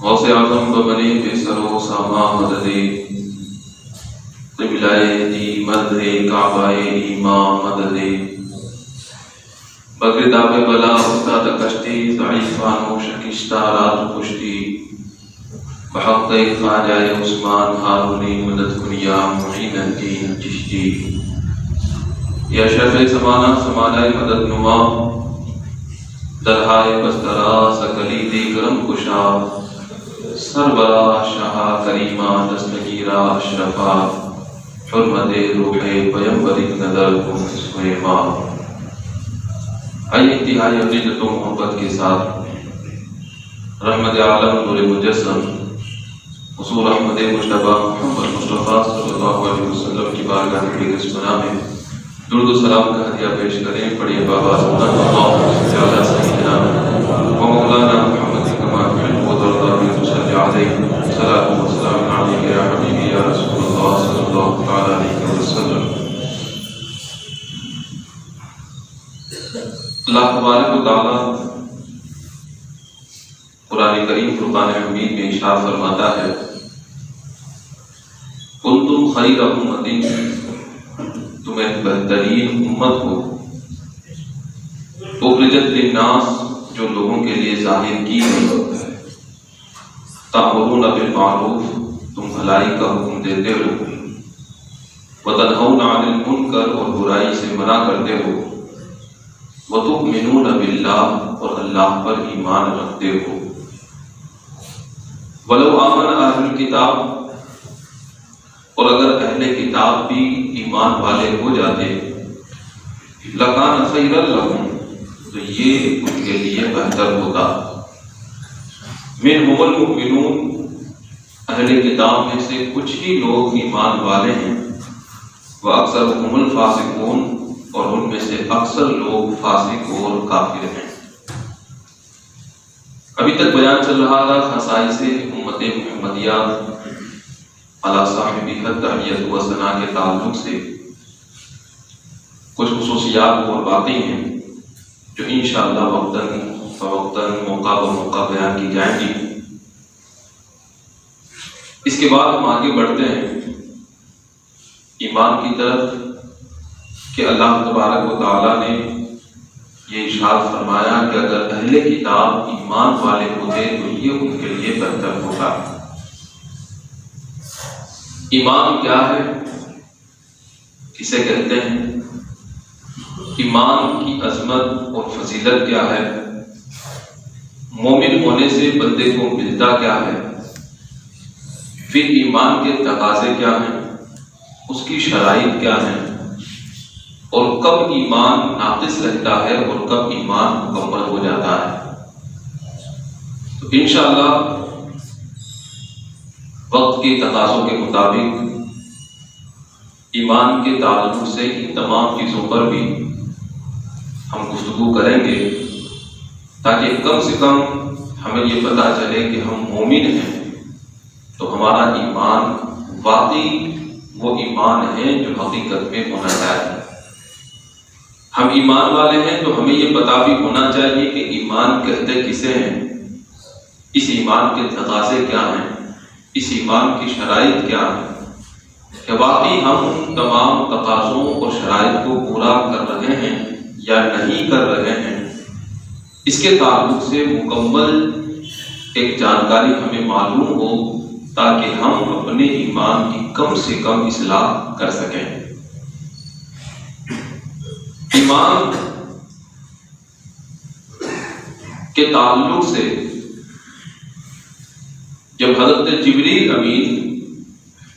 غوث اعظم ببنی فیصل و ساما مددے قبلۂ دی مدد کعبہ ایمان مددے بغیر داب بلا استاد کشتی ضعیفان و شکشتہ رات کشتی بحق خواجہ عثمان ہارونی مدد کنیا معین الدین چشتی یا شیخ زمانہ زمانہ مدد نما درہائے بسترا سکلیدی کرم کشا سربراہ شاہ کریمہ دستگیرہ اشرفا حرمت روح پیمبر نظر کن سویما۔ آئیے انتہائی عقیدت و محبت کے ساتھ رحمت عالم نور مجسم حضور احمد مجتبی محمد مصطفیٰ صلی اللہ علیہ وسلم کی بارگاہ میں رسمنا میں درود و سلام کا ہدیہ پیش کریں۔ پڑھیے بابا اللہم صلی علی سیدنا و مولانا محمد کما تحب و ترضى وصلی علیہ صلاۃ و سلام علیک یا حبیبی یا رسول اللہ صلی اللہ تعالی علیہ وسلم۔ اللہ تبارک و تعالی قرآن کریم فرقان حمید میں ارشاد فرماتا ہے کنتم خیر امۃ، تم ایک بہترین امت ہو، اخرجت للناس، جو لوگوں کے لیے ظاہر کی گئی، تأمرون بالمعروف، تم بھلائی کا حکم دیتے ہو، وتنہون عن المنکر، اور برائی سے منع کرتے ہو، وتؤمنون باللہ، اور اللہ پر ایمان رکھتے ہو۔ ولو آمن اہل الکتاب، اور اگر اہل کتاب بھی ایمان والے ہو جاتے، لکان خیرا لہم، تو یہ ان کے لیے بہتر ہوتا۔ منہم المؤمنون، اہل کتاب میں سے کچھ ہی لوگ ایمان والے ہیں، واکثرهم الفاسقون، اور ان میں سے اکثر لوگ فاسق اور کافر ہیں۔ ابھی تک بیان چل رہا تھا خصائص امت محمدیہ علی صاحبہ تحیۃ و ثنا کے تعلق سے کچھ خصوصیات اور باتیں ہیں جو انشاءاللہ وقتاً فوقتاً موقع بموقع بیان کی جائیں گی۔ اس کے بعد ہم آگے بڑھتے ہیں ایمان کی طرف کہ اللہ تبارک و تعالیٰ نے یہ ارشاد فرمایا کہ اگر اہل کتاب ایمان والے ہوتے تو یہ ان کے لیے بہتر ہوتا۔ ایمان کیا ہے، کسے کہتے ہیں، ایمان کی عظمت اور فضیلت کیا ہے، مومن ہونے سے بندے کو ملتا کیا ہے، پھر ایمان کے تقاضے کیا ہیں، اس کی شرائط کیا ہیں، اور کب ایمان ناقص رہتا ہے اور کب ایمان مکمل ہو جاتا ہے۔ تو انشاءاللہ وقت کے تقاضوں کے مطابق ایمان کے تعلق سے ان تمام چیزوں پر بھی ہم گفتگو کریں گے تاکہ کم سے کم ہمیں یہ پتہ چلے کہ ہم مومن ہیں تو ہمارا ایمان واقعی وہ ایمان ہے جو حقیقت میں ہونا چاہیے۔ ہم ایمان والے ہیں تو ہمیں یہ پتہ بھی ہونا چاہیے کہ ایمان کہتے کسے ہیں، اس ایمان کے تقاضے کیا ہیں، اس ایمان کی شرائط کیا ہیں، کہ واقعی ہم تمام تقاضوں اور شرائط کو پورا کر رہے ہیں یا نہیں کر رہے ہیں، اس کے تعلق سے مکمل ایک جانکاری ہمیں معلوم ہو تاکہ ہم اپنے ایمان کی کم سے کم اصلاح کر سکیں۔ ایمان کے تعلق سے جب حضرت جبریل امین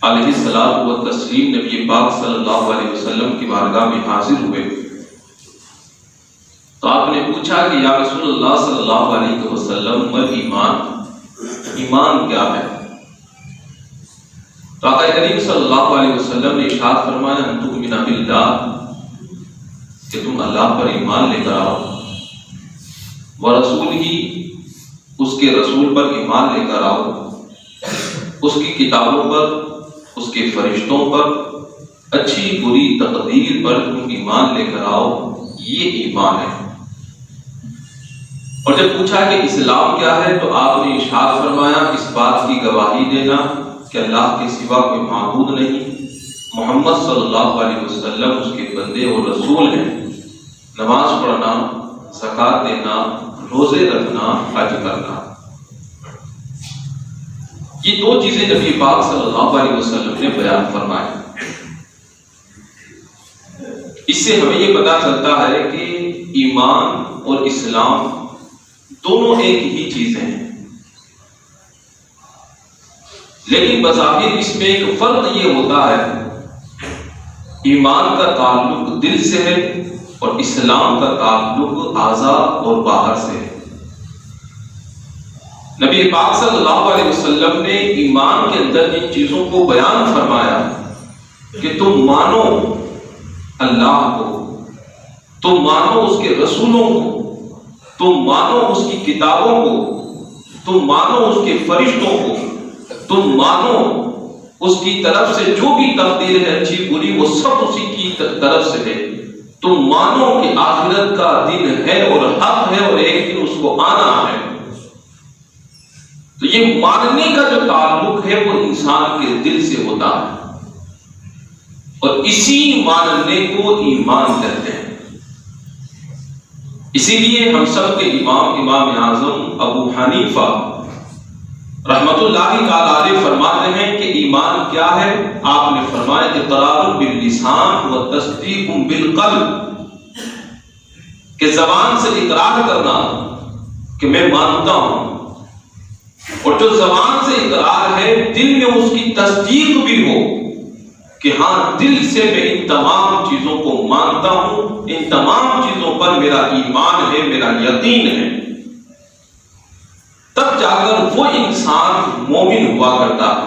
علیہ الصلوۃ والتسلیم نبی پاک صلی اللہ علیہ وسلم کی بارگاہ میں حاضر ہوئے تو آپ نے پوچھا کہ یا رسول اللہ صلی اللہ علیہ وسلم مل ایمان، ایمان کیا ہے؟ تو آقا کریم صلی اللہ علیہ وسلم نے ارشاد فرمایا ان تؤمن باللہ، کہ تم اللہ پر ایمان لے کر آؤ، ورسول ہی، اس کے رسول پر ایمان لے کر آؤ، اس کی کتابوں پر، اس کے فرشتوں پر، اچھی بری تقدیر پر تم ایمان لے کر آؤ، یہ ایمان ہے۔ اور جب پوچھا کہ اسلام کیا ہے تو آپ نے ارشاد فرمایا اس بات کی گواہی دینا کہ اللہ کے سوا کوئی معبود نہیں، محمد صلی اللہ علیہ وسلم اس کے بندے اور رسول ہیں، نماز پڑھنا، زکوٰۃ دینا، روزے رکھنا، حج کرنا۔ یہ دو چیزیں نبی پاک صلی اللہ علیہ وسلم نے بیان فرمائی۔ اس سے ہمیں یہ پتا چلتا ہے کہ ایمان اور اسلام دونوں ایک ہی چیزیں ہیں، لیکن بظاہر اس میں ایک فرق یہ ہوتا ہے، ایمان کا تعلق دل سے ہے اور اسلام کا تعلق اعضاء اور باہر سے ہے۔ نبی پاک صلی اللہ علیہ وسلم نے ایمان کے اندر جن چیزوں کو بیان فرمایا کہ تم مانو اللہ کو، تم مانو اس کے رسولوں کو، تم مانو اس کی کتابوں کو، تم مانو اس کے فرشتوں کو، تم مانو اس کی طرف سے جو بھی تقدیر ہے اچھی بری وہ سب اسی کی طرف سے ہے، تم مانو کہ آخرت کا دن ہے اور حق ہے اور ایک دن اس کو آنا ہے۔ تو یہ ماننے کا جو تعلق ہے وہ انسان کے دل سے ہوتا ہے، اور اسی ماننے کو ایمان کہتے ہیں۔ اسی لیے ہم سب کے امام اعظم ابو حنیفہ رحمت اللہ تعالی علیہ فرماتے ہیں کہ ایمان کیا ہے؟ آپ نے فرمایا کہ اقرار باللسان و تصدیق بالقلب، کہ زبان سے اقرار کرنا کہ میں مانتا ہوں، اور جو زبان سے اقرار ہے دل میں اس کی تصدیق بھی ہو کہ ہاں دل سے میں ان تمام چیزوں کو مانتا ہوں، ان تمام چیزوں پر میرا ایمان ہے، میرا یقین ہے، تب جا کر وہ انسان مومن ہوا کرتا ہے۔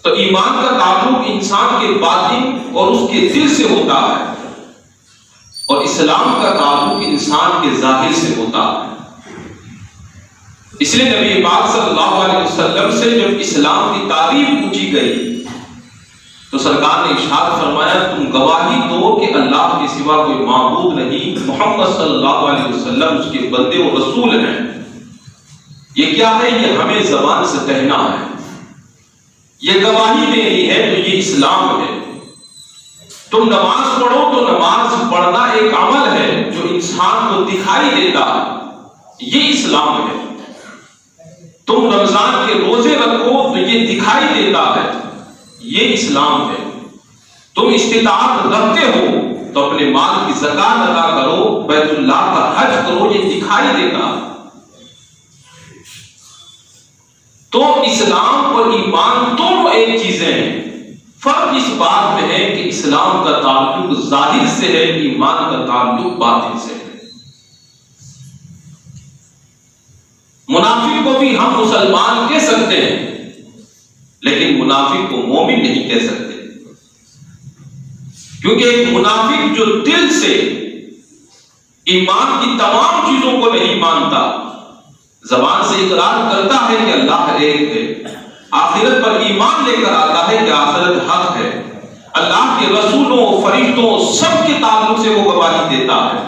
تو ایمان کا تعلق انسان کے باطن اور اس کے دل سے ہوتا ہے، اور اسلام کا تعلق انسان کے ظاہر سے ہوتا ہے۔ اس لیے نبی پاک صلی اللہ علیہ وسلم سے جب اسلام کی تعریف پوچھی گئی تو سرکار نے ارشاد فرمایا تم گواہی دو کہ اللہ کے سوا کوئی معبود نہیں، محمد صلی اللہ علیہ وسلم اس کے بندے و رسول ہیں۔ یہ کیا ہے؟ یہ ہمیں زبان سے کہنا ہے، یہ گواہی دینی ہے، تو یہ اسلام ہے۔ تم نماز پڑھو تو نماز پڑھنا ایک عمل ہے جو انسان کو دکھائی دیتا ہے، یہ اسلام ہے۔ تم رمضان کے روزے رکھو تو یہ دکھائی دیتا ہے، یہ اسلام ہے۔ تم استطاعت رکھتے ہو تو اپنے مال کی زکات ادا کرو، بیت اللہ کا حج کرو، یہ دکھائی دیتا ہے۔ تو اسلام اور ایمان دونوں ایک چیزیں ہیں، فرق اس بات میں ہے کہ اسلام کا تعلق ظاہر سے ہے، ایمان کا تعلق باطن سے ہے۔ منافق کو بھی ہم مسلمان کہہ سکتے ہیں، لیکن منافق کو مومن نہیں کہہ سکتے، کیونکہ ایک منافق جو دل سے ایمان کی تمام چیزوں کو نہیں مانتا، زبان سے اقرار کرتا ہے کہ اللہ ایک ہے، آخرت پر ایمان لے کر آتا ہے کہ آخرت حق ہے، اللہ کے رسولوں فرشتوں سب کے تعلق سے وہ گواہی دیتا ہے،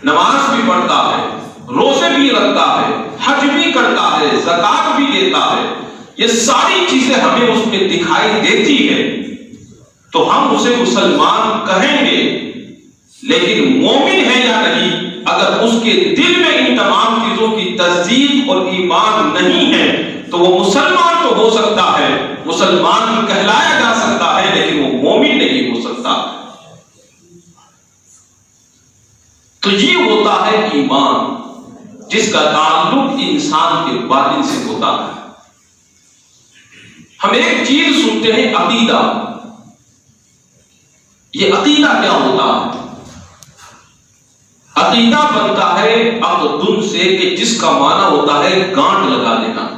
نماز بھی پڑھتا ہے، روزے بھی رکھتا ہے، حج بھی کرتا ہے، زکات بھی دیتا ہے، یہ ساری چیزیں ہمیں اس میں دکھائی دیتی ہے، تو ہم اسے مسلمان کہیں گے، لیکن مومن ہے یا نہیں، اگر اس کے دل میں ان تمام چیزوں کی تصدیق اور ایمان نہیں ہے تو وہ مسلمان تو ہو سکتا ہے، مسلمان کہلایا جا سکتا ہے، لیکن وہ مومن نہیں ہو سکتا۔ تو یہ ہوتا ہے ایمان، جس کا تعلق انسان کے باطن سے ہوتا ہے۔ ہم ایک چیز سنتے ہیں عقیدہ، یہ عقیدہ کیا ہوتا ہے؟ عقیدہ بنتا ہے عقد سے، کہ جس کا معنی ہوتا ہے گانٹ لگا دینا۔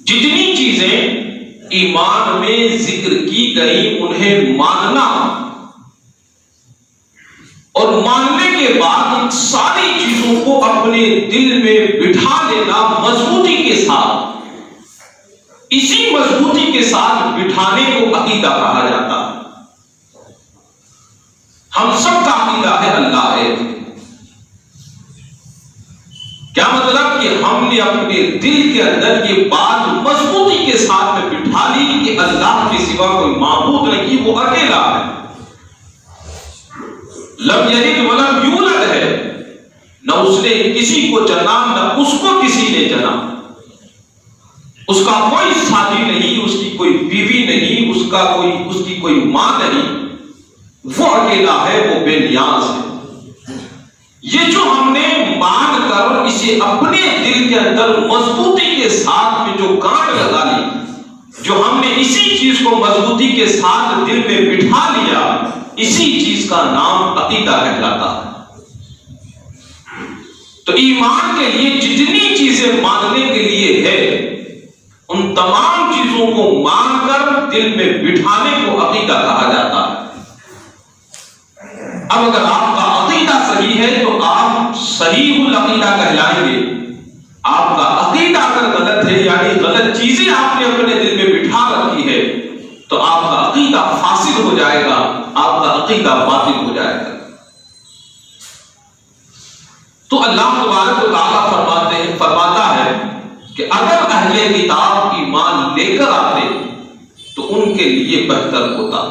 جتنی چیزیں ایمان میں ذکر کی گئی انہیں ماننا، اور ماننے کے بعد ان ساری چیزوں کو اپنے دل میں بٹھا لینا مضبوطی کے ساتھ، اسی مضبوطی کے ساتھ بٹھانے کو عقیدہ کہا جاتا ہے۔ ہم سب کا عقیدہ ہے اللہ ایک۔ کیا مطلب کہ ہم نے اپنے دل کے اندر یہ بات مضبوطی کے ساتھ میں بٹھا لی کہ اللہ کے سوا کوئی معبود نہیں، وہ اکیلا ہے، لم یلد ولم یولد ہے، نہ اس نے کسی کو جنا نہ اس کو کسی نے جنا، اس کا کوئی ساتھی نہیں، اس کی کوئی بیوی نہیں، اس کی کوئی ماں نہیں، وہ اکیلا ہے، وہ بے نیاز ہے۔ یہ جو ہم نے مان کر اسے اپنے دل کے اندر مضبوطی کے ساتھ میں جو گانٹھ لگا لی، جو ہم نے اسی چیز کو مضبوطی کے ساتھ دل میں بٹھا لیا، اسی چیز کا نام عقیدہ کہلاتا ہے۔ تو ایمان کے لیے جتنی چیزیں ماننے کے لیے ہے، ان تمام چیزوں کو مان کر دل میں بٹھانے کو عقیدہ کہا جاتا ہے۔ اب اگر آپ کا عقیدہ صحیح ہے تو آپ صحیح العقیدہ کہلائیں گے۔ آپ کا عقیدہ اگر غلط ہے، یعنی غلط چیزیں آپ نے اپنے دل میں بٹھا رکھی ہے، تو آپ کا عقیدہ فاسد ہو جائے گا، آپ کا عقیدہ باطل ہو جائے گا۔ تو اللہ تبارک و تعالیٰ فرماتا ہے کہ اگر اہل کتاب ایمان لے کر آتے تو ان کے لیے بہتر ہوتا۔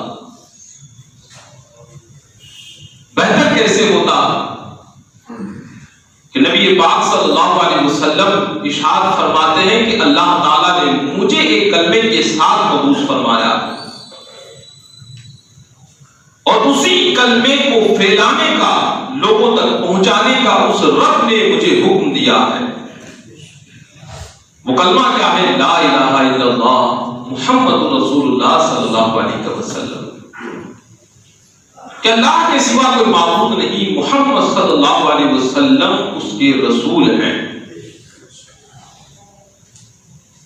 بہتر کیسے ہوتا کہ نبی پاک صلی اللہ علیہ وسلم ارشاد فرماتے ہیں کہ اللہ تعالیٰ نے مجھے ایک کلمے کے ساتھ مبعوث فرمایا اور اسی کلمے کو پھیلانے کا، لوگوں تک پہنچانے کا اس رب نے مجھے حکم دیا ہے۔ وہ کلمہ کیا ہے؟ لا الہ الا اللہ محمد رسول اللہ صلی اللہ علیہ وسلم، کہ اللہ کے سوا کوئی معبود نہیں، محمد صلی اللہ علیہ وسلم اس کے رسول ہیں۔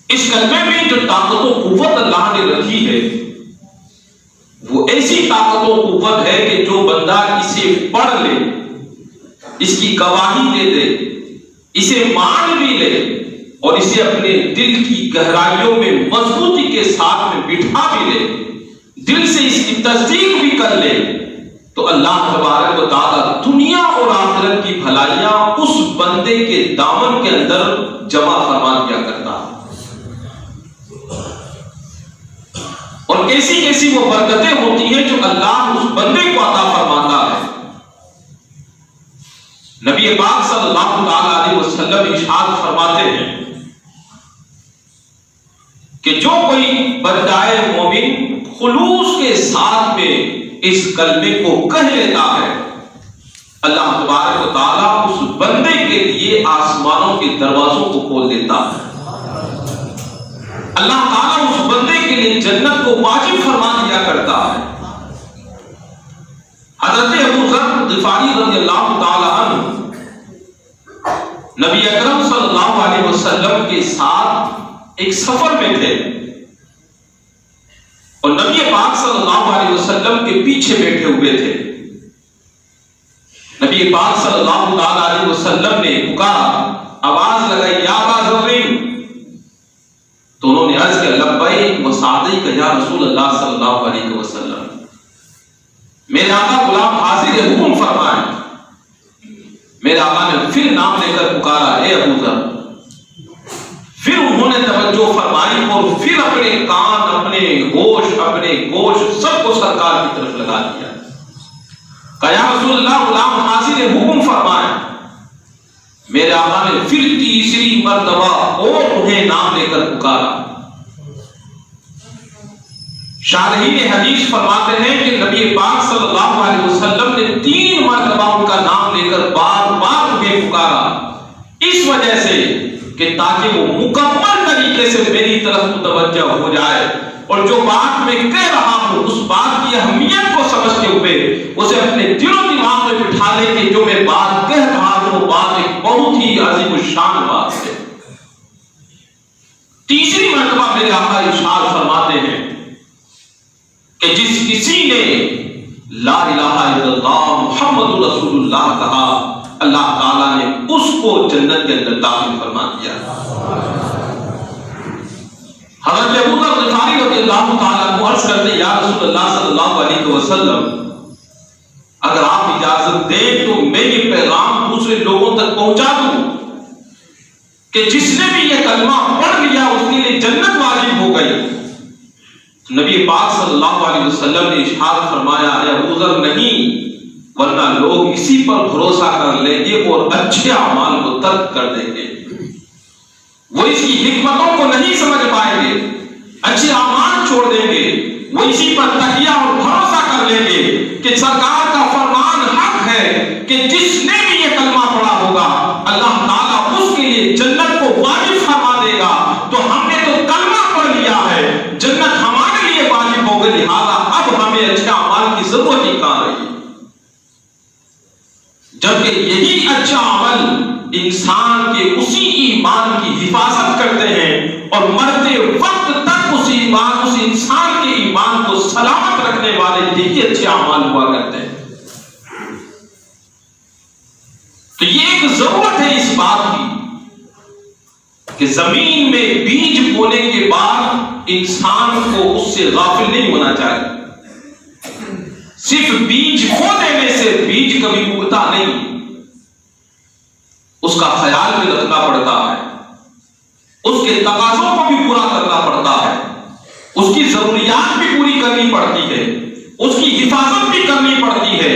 اس کلمے میں جو طاقت و قوت اللہ نے رکھی ہے، وہ ایسی طاقت و قوت ہے کہ جو بندہ اسے پڑھ لے، اس کی گواہی دے دے، اسے مان بھی لے اور اسے اپنے دل کی گہرائیوں میں مضبوطی کے ساتھ میں بٹھا بھی لے، دل سے اس کی تصدیق بھی کر لے، تو اللہ تبارک و تعالیٰ دنیا اور آخرت کی بھلائیاں اس بندے کے دامن کے اندر جمع فرما دیا کرتا ہے۔ اور کیسی کیسی وہ برکتیں ہوتی ہیں جو اللہ اس بندے کو عطا فرماتا ہے۔ نبی پاک صلی اللہ تعالی علیہ وسلم ارشاد فرماتے ہیں کہ جو کوئی بندہ مومن خلوص کے ساتھ میں اس کلمے کو کہہ لیتا ہے، اللہ تبارک و تعالیٰ اس بندے کے لیے آسمانوں کے دروازوں کو کھول دیتا ہے۔ اللہ تعالیٰ اس بندے کے لیے جنت کو واجب فرما دیا کرتا ہے۔ حضرت ابو ذر غفاری رضی اللہ تعالیٰ عنہ نبی اکرم صلی اللہ علیہ وسلم کے ساتھ ایک سفر میں تھے اور نبی پاک صلی اللہ علیہ وسلم کے پیچھے بیٹھے ہوئے تھے۔ نبی پاک صلی اللہ تعالی علیہ وسلم نے پکارا، آواز لگائی، یا ابا ذر، تو انہوں نے عرض کیا، لبیک و سعدیک یا رسول اللہ صلی اللہ علیہ وسلم، میرے آقا غلام حاضر حکم فرمائیں۔ میرے آقا نے پھر نام لے کر پکارا، اے ابو ذر۔ پھر انہوں نے توجہ فرمائی اور پھر اپنے کان، اپنے ہوش، اپنے گوش سب کو سرکار کی طرف لگا دیا۔ کہا، یا رسول اللہ، غلام حاضر حکم فرمائیں۔ میرے آقا نے پھر تیسری مرتبہ اور انہیں نام لے کر پکارا۔ شارحین حدیث فرماتے ہیں کہ نبی پاک صلی اللہ علیہ وسلم نے 3 مرتبہ ان کا نام لے کر بار بار انہیں پکارا، اس وجہ سے کہ تاکہ وہ مکمل طریقے سے میری طرف متوجہ ہو جائے اور جو بات میں کہہ رہا ہوں اس بات کی اہمیت کو سمجھتے ہوئے اسے اپنے دل و دماغ میں بٹھا لے کہ جو میں بات کہہ رہا ہوں وہ بات ایک بہت ہی عظیم الشان بات ہے۔ تیسری مرتبہ میرے آقا ارشاد فرماتے ہیں کہ جس کسی نے لا الہ الا اللہ محمد رسول اللہ کہا، اللہ تعالیٰ نے اس کو جنت کے اندر داخل فرما دیا۔ حضرت ابو ذر غفاری رضی اللہ تعالیٰ عنہ عرض کرتے، یا رسول اللہ صلی اللہ علیہ وسلم، اگر آپ اجازت دیں تو میں یہ پیغام دوسرے لوگوں تک پہنچا دوں کہ جس نے بھی یہ کلمہ پڑھ لیا اس کے لیے جنت واجب ہو گئی۔ نبی پاک صلی اللہ علیہ وسلم نے ارشاد فرمایا اے ابو ذر نہیں، ورنہ لوگ اسی پر بھروسہ کر لیں گے اور اچھے اعمال کو ترک کر دیں گے۔ وہ اس کی حکمتوں کو نہیں سمجھ پائیں گے، اچھے اعمال چھوڑ دیں گے، وہ اسی پر تکیہ اور بھروسہ کر لیں گے کہ سرکار کا فرمان حق ہے کہ جس نے بھی یہ کلمہ پڑھا ہوگا اللہ تعالیٰ اس کے لیے جنت کو واجب فرما دے گا۔ تو ہم نے تو کلمہ پڑھ لیا ہے، جنت ہمارے لیے واجب ہو گئی، لہذا اب ہمیں اچھے اعمال کی ضرورت ہی کہاں رہی، جبکہ یہی اچھا عمل انسان کے اسی ایمان کی حفاظت کرتے ہیں اور مرتے وقت تک اس انسان کے ایمان کو سلامت رکھنے والے یہی اچھے اعمال ہوا کرتے ہیں۔ تو یہ ایک ضرورت ہے اس بات کی کہ زمین میں بیج بونے کے بعد انسان کو اس سے غافل نہیں ہونا چاہیے۔ صرف بیج بو دینے سے بیج کبھی اگتا نہیں، اس کا خیال بھی رکھنا پڑتا ہے، اس کے تقاضوں کو بھی پورا کرنا پڑتا ہے، اس کی ضروریات بھی پوری کرنی پڑتی ہے، اس کی حفاظت بھی کرنی پڑتی ہے،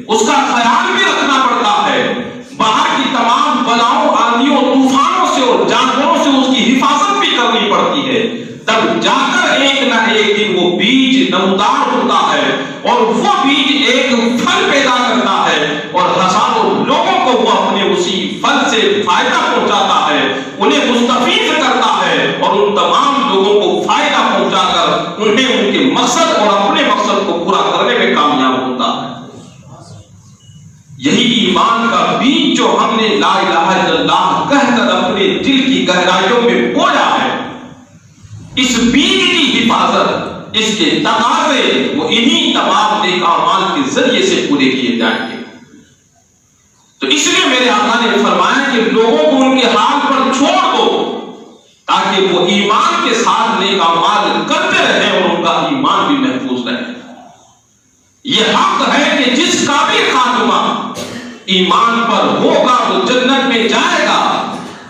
اس کا خیال بھی رکھنا پڑتا ہے، باہر کی تمام بلاؤں آندھیوں طوفانوں سے اور جانوروں سے اس کی حفاظت بھی کرنی پڑتی ہے، تب جا کر ایک نہ ایک دن وہ بیج نمودار ہوتا ہے اور وہ بیج ایک پھل پیدا کرتا ہے اور ہزاروں لوگوں کو وہ اپنے اسی پھل سے فائدہ پہنچاتا ہے، انہیں مستفید کرتا ہے اور ان تمام لوگوں کو فائدہ پہنچا کر انہیں ان کے مقصد اور اپنے مقصد کو پورا کرنے میں کامیاب ہوتا ہے۔ یہی ایمان کا بیج جو ہم نے لا الہ الا اللہ کہہ کر اپنے دل کی گہرائیوں میں بویا ہے، اس بیج کی حفاظت، اس کے تقاضے وہ انہی تمام نیک اعمال کے ذریعے سے پورے کیے جائیں گے۔ تو اس لیے میرے آقا نے فرمایا کہ لوگوں کو ان کے حال پر چھوڑ دو تاکہ وہ ایمان کے ساتھ نیک اعمال کرتے رہیں اور ان کا ایمان بھی محفوظ رہے۔ یہ حق ہے کہ جس کا بھی خاتمہ ایمان پر ہوگا وہ جنت میں جائے گا،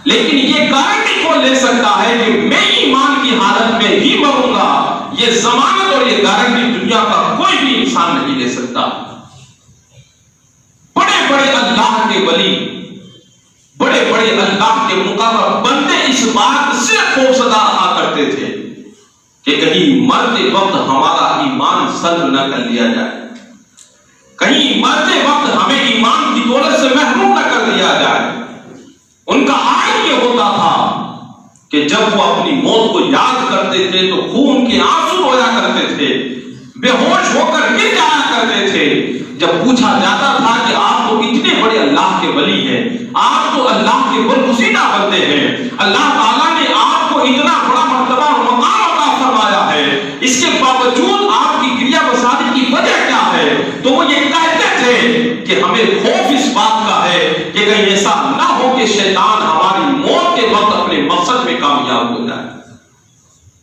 لیکن یہ گارنٹی کون لے سکتا ہے کہ میں ایمان کی حالت میں ہی مروں گا؟ یہ ضمانت اور یہ گارنٹی دنیا کا کوئی بھی انسان نہیں لے سکتا۔ بڑے بڑے اللہ کے ولی، بڑے بڑے اللہ کے مقرب بندے اس بات سے خوفزدہ رہا کرتے تھے کہ کہیں مرتے وقت ہمارا ایمان سلب نہ کر لیا جائے، کہیں مرتے وقت ہمیں ایمان کی دولت سے محروم نہ کر دیا جائے۔ ان کا حال یہ ہوتا تھا کہ جب وہ اپنی موت کو یاد کرتے تھے تو خون کے آنسو رویا کرتے تھے، بے ہوش ہو کر گر جایا کرتے تھے۔ جب پوچھا جاتا تھا کہ آپ تو اتنے بڑے اللہ کے ولی ہیں، آپ تو اللہ کے برگزیدہ بندے ہیں، اللہ تعالیٰ نے آپ کو اتنا بڑا مرتبہ اور مقام عطا فرمایا ہے، اس کے باوجود آپ کی گریہ بساری کی وجہ کیا ہے؟ تو وہ یہ کہتے تھے کہ ہمیں خوف اس بات کا ہے کہ کہیں ایسا نہ ہو کہ شیطان ہماری موت کے وقت اپنے مقصد میں کامیاب ہو جائے،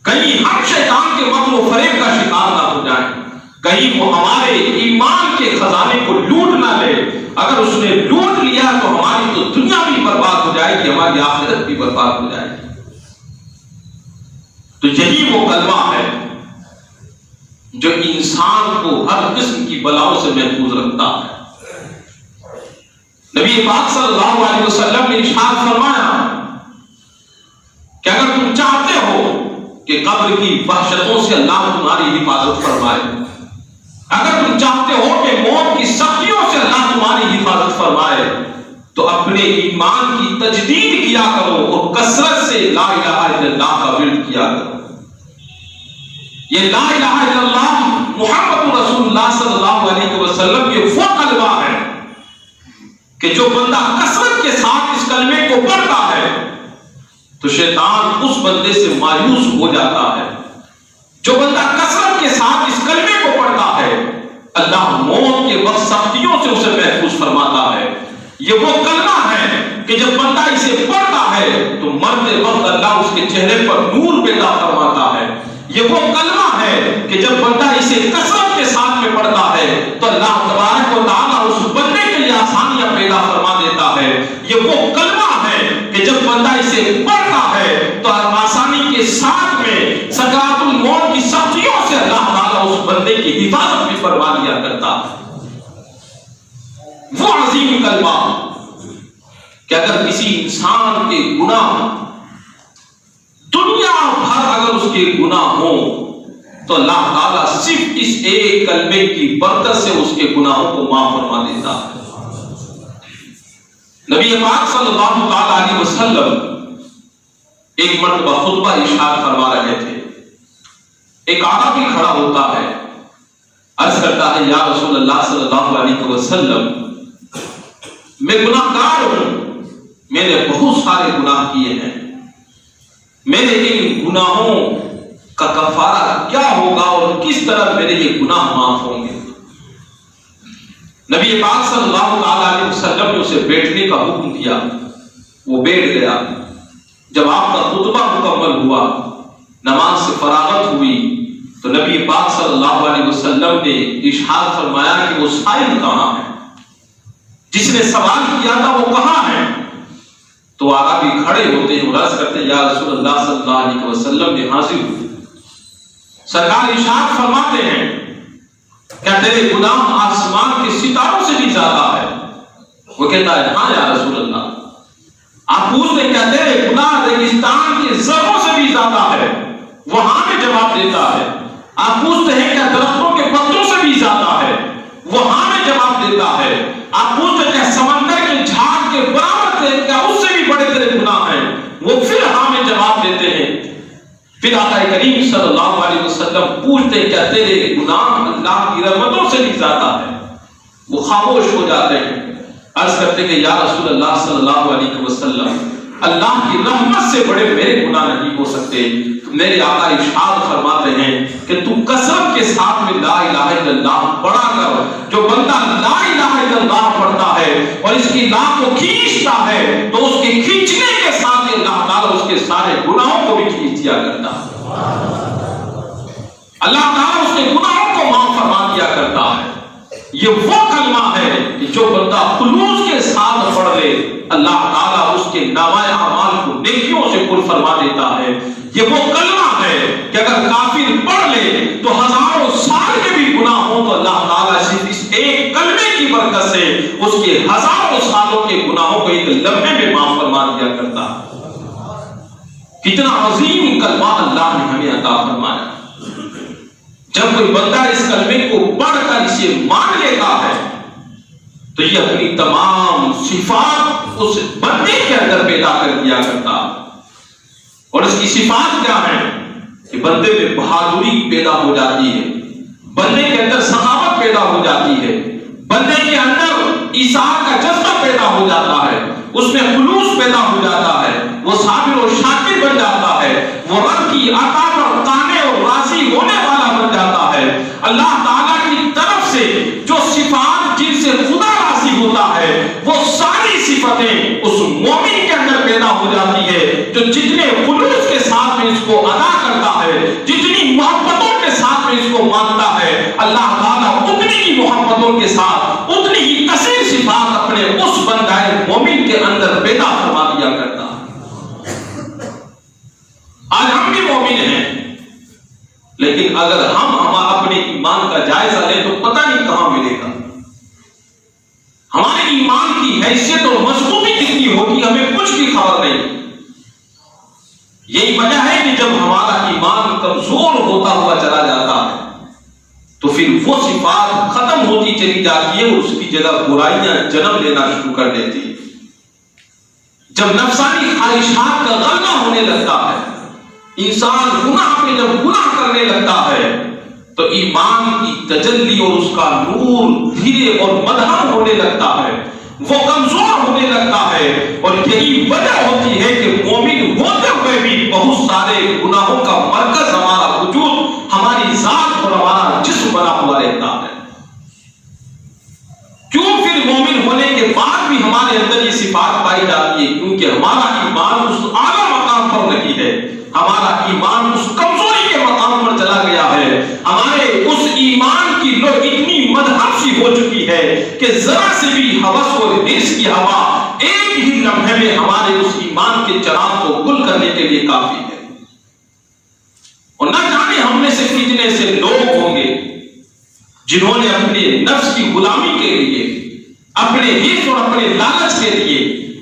کہیں ہم شیطان کے مکر و فریب کا شکار نہ ہو جائیں، کہیں وہ ہمارے ایمان کے خزانے کو لوٹ نہ لے۔ اگر اس نے لوٹ لیا تو ہماری تو دنیا بھی برباد ہو جائے گی، ہماری آخرت بھی برباد ہو جائے گی۔ تو یہی وہ کلمہ ہے جو انسان کو ہر قسم کی بلاؤں سے محفوظ رکھتا ہے۔ نبی پاک صلی اللہ علیہ وسلم نے ارشاد فرمایا کہ اگر تم چاہتے ہو کہ قبر کی وحشتوں سے اللہ تمہاری حفاظت فرمائے، اگر تم چاہتے ہو کہ موت کی سختیوں سے اللہ تمہاری حفاظت فرمائے، تو اپنے ایمان کی تجدید کیا کرو اور کثرت سے لا الہ الا اللہ کا ورد کیا کرو۔ یہ لا الہ الا اللہ محمد رسول اللہ صلی اللہ علیہ وسلم یہ وہ کلمہ ہے کہ جو بندہ کثرت کے ساتھ اس کلمے کو پڑھتا ہے تو شیطان اس بندے سے مایوس ہو جاتا ہے۔ جو بندہ کثرت کے ساتھ اس کلمے کو پڑھتا ہے اللہ موت کے وقت سختیوں سے اسے محفوظ فرماتا ہے۔ یہ وہ کلمہ ہے کہ جب بندہ اسے پڑھتا ہے تو مرتے وقت اللہ اس کے چہرے پر نور پیدا فرماتا ہے۔ یہ وہ کلمہ ہے کہ جب بندہ اسے کثرت کے ساتھ میں میں پڑتا ہے تو اللہ تبارک و تعالیٰ اس بندے کے لیے آسانیاں پیدا فرما دیتا ہے. یہ وہ کلمہ ہے کہ جب بندہ اسے پڑھتا ہے تو آسانی کے ساتھ میں سکرات الموت کی سختیوں سے اللہ تعالیٰ اس بندے کی حفاظت بھی فرما دیا کرتا ہے. وہ عظیم کلمہ کہ اگر کسی انسان کے گناہ دنیا بھر اگر اس کے گناہ ہوں تو اللہ تعالیٰ صرف اس ایک کلمے کی برکت سے اس کے گناہوں کو معاف فرما دیتا ہے. نبی پاک صلی اللہ علیہ وسلم ایک مرتبہ خطبہ ارشاد فرما رہے تھے. ایک عربی کھڑا ہوتا ہے، عرض کرتا ہے یا رسول اللہ صلی اللہ علیہ وسلم میں گناہ گار ہوں، میں نے بہت سارے گناہ کیے ہیں، میرے ان گناہوں کا کفارہ کیا ہوگا اور کس طرح میرے یہ گناہ معاف ہوں گے؟ نبی پاک صلی اللہ علیہ وسلم نے اسے بیٹھنے کا حکم دیا. وہ بیٹھ گیا. جب آپ کا خطبہ مکمل ہوا، نماز سے فراغت ہوئی تو نبی پاک صلی اللہ علیہ وسلم نے ارشاد فرمایا کہ وہ سائل کہاں ہے؟ جس نے سوال کیا تھا وہ کہاں ہے؟ تو عربی کھڑے ہوتے ہیں اور عرض کرتے یا رسول اللہ صلی اللہ علیہ وسلم نے حاضر ہوئے. سرکار ارشاد فرماتے ہیں کیا تیرے گناہ آسمان کے ستاروں سے بھی زیادہ ہے؟ وہ کہتا ہے ہاں یا رسول اللہ. آپ پوچھتے ہیں کیا تیرے گناہ ریگستان کے ذروں سے بھی زیادہ ہے؟ وہ ہاں میں جواب دیتا ہے. آپ پوچھتے ہیں کیا درختوں کے پتوں سے بھی زیادہ ہے؟ وہ ہاں میں جواب دیتا ہے. آپ پوچھتے ہیں کیا سمندر کے جھاگ کے برابر تھے، کیا اس سے بھی بڑے تیرے گناہ ہیں؟ وہ پھر ہاں میں جواب دیتے ہیں. پھر آقا کریم صلی اللہ علیہ وسلم پوچھتے ہیں کیا تیرے گناہ اللہ کی رحمتوں سے بھی زیادہ ہے؟ وہ خاموش ہو جاتے ہیں. عرض کرتے کہ یا رسول اللہ صلی اللہ علیہ وسلم اللہ کی رحمت سے بڑے میرے گناہ نہیں ہو سکتے. میرے آقا ارشاد فرماتے ہیں کہ تو کثرت کے ساتھ میں لا الہ الا اللہ پڑھا کر. جو بندہ لا الہ الا اللہ پڑھتا ہے اور اس کی لا کو کھینچتا ہے تو اس کے کھینچنے کے ساتھ اللہ تعالیٰ اس کے سارے گناہوں کو بھی کھینچ دیا کرتا ہے. اللہ تعالیٰ اس کے گناہوں کو معاف فرما دیا کرتا ہے. یہ وہ کلمہ ہے کہ جو بندہ خلوص کے ساتھ پڑھ لے اللہ تعالیٰ اس کے نامہ اعمال کو نیکیوں سے پر فرما دیتا ہے. یہ وہ کلمہ ہے کہ اگر کافر پڑھ لے تو ہزاروں سال کے بھی گناہ ہوں تو اللہ تعالیٰ صرف اس ایک کلمے کی برکت سے اس کے ہزاروں سالوں کے گناہوں کو ایک لمحے میں معاف فرما دیا کرتا ہے. کتنا عظیم کلمہ اللہ نے ہمیں عطا فرمایا. جب کوئی بندہ اس کلمے کو پڑھ کر اسے مان لیتا ہے تو یہ اپنی تمام صفات اس بندے کے اندر پیدا کر دیا کرتا ہے. اور اس کی صفات کیا ہے کہ بندے میں بہادری پیدا ہو جاتی ہے، بندے کے اندر سخاوت پیدا ہو جاتی ہے، بندے کے اندر ایثار کا جذبہ پیدا ہو جاتا ہے، اس میں خلوص پیدا ہو جاتا ہے، وہ صابر و شاکر بن جاتا ہے، وہ رب کی عطا پر قانع اور راضی ہونے والا بن جاتا ہے. اللہ تعالیٰ کی طرف سے جو صفات جن سے خدا راضی ہوتا ہے وہ ساری صفتیں اس مومن کے اندر پیدا ہو جاتی ہے جو جتنے خلوص کے ساتھ میں اس کو ادا کرتا ہے، جتنی محبتوں کے ساتھ میں اس کو مانتا ہے، اللہ تعالیٰ اتنی ہی محبتوں کے ساتھ اتنی ہی کثیر صفات اپنے اس بندہ مومن کے اندر پیدا فرما دیا کرتا ہے. آج ہم بھی مومن ہیں لیکن اگر ہم اپنے ایمان کا جائزہ لیں تو پتہ نہیں کہاں ملے گا. ہمارے ایمان کی حیثیت اور مضبوطی کتنی ہوگی ہمیں کچھ بھی خبر نہیں. یہی وجہ ہے کہ جب ہمارا ایمان کمزور ہوتا ہوا چلا جاتا ہے تو پھر وہ صفات ختم ہوتی چلی جاتی ہے اور اس کی جگہ برائیاں جنم لینا شروع کر دیتی. جب نفسانی خواہشات کا غلبہ ہونے لگتا ہے، انسان گناہ پہ جب گناہ کرنے لگتا ہے تو ایمان کی تجلی اور اس کا نور دھیرے اور مدھم ہونے لگتا ہے، وہ کمزور ہونے لگتا ہے. اور یہی وجہ ہوتی ہے کہ مومن ہوتے ہوئے بھی بہت سارے گناہوں کا مرکز ہمارا وجود، ہماری ذات اور ہمارا جسم بنا ہوا رہتا ہے. کیوں پھر مومن ہونے کے بعد بھی ہمارے اندر یہ صفات پائی جاتی ہے؟ کیونکہ ہمارا ایمان اس اعلیٰ مقام پر نہیں ہے، ہمارا ایمان اس کمزوری کے مقام پر چلا گیا ہے. ہمارے اس ایمان کی لو اتنی سی ہو چکی ہے کہ ذرا سے بھی ہوس اور حرص کی ہوا ایک ہی لمحے میں ہمارے اس ایمان کے چراغ کو گل کرنے کے لیے کافی ہے. اور نہ جانے ہم میں سے کتنے سے لوگ ہوں گے جنہوں نے اپنے نفس کی غلامی کے لیے، اپنے حرص اور اپنے لالچ کے لیے،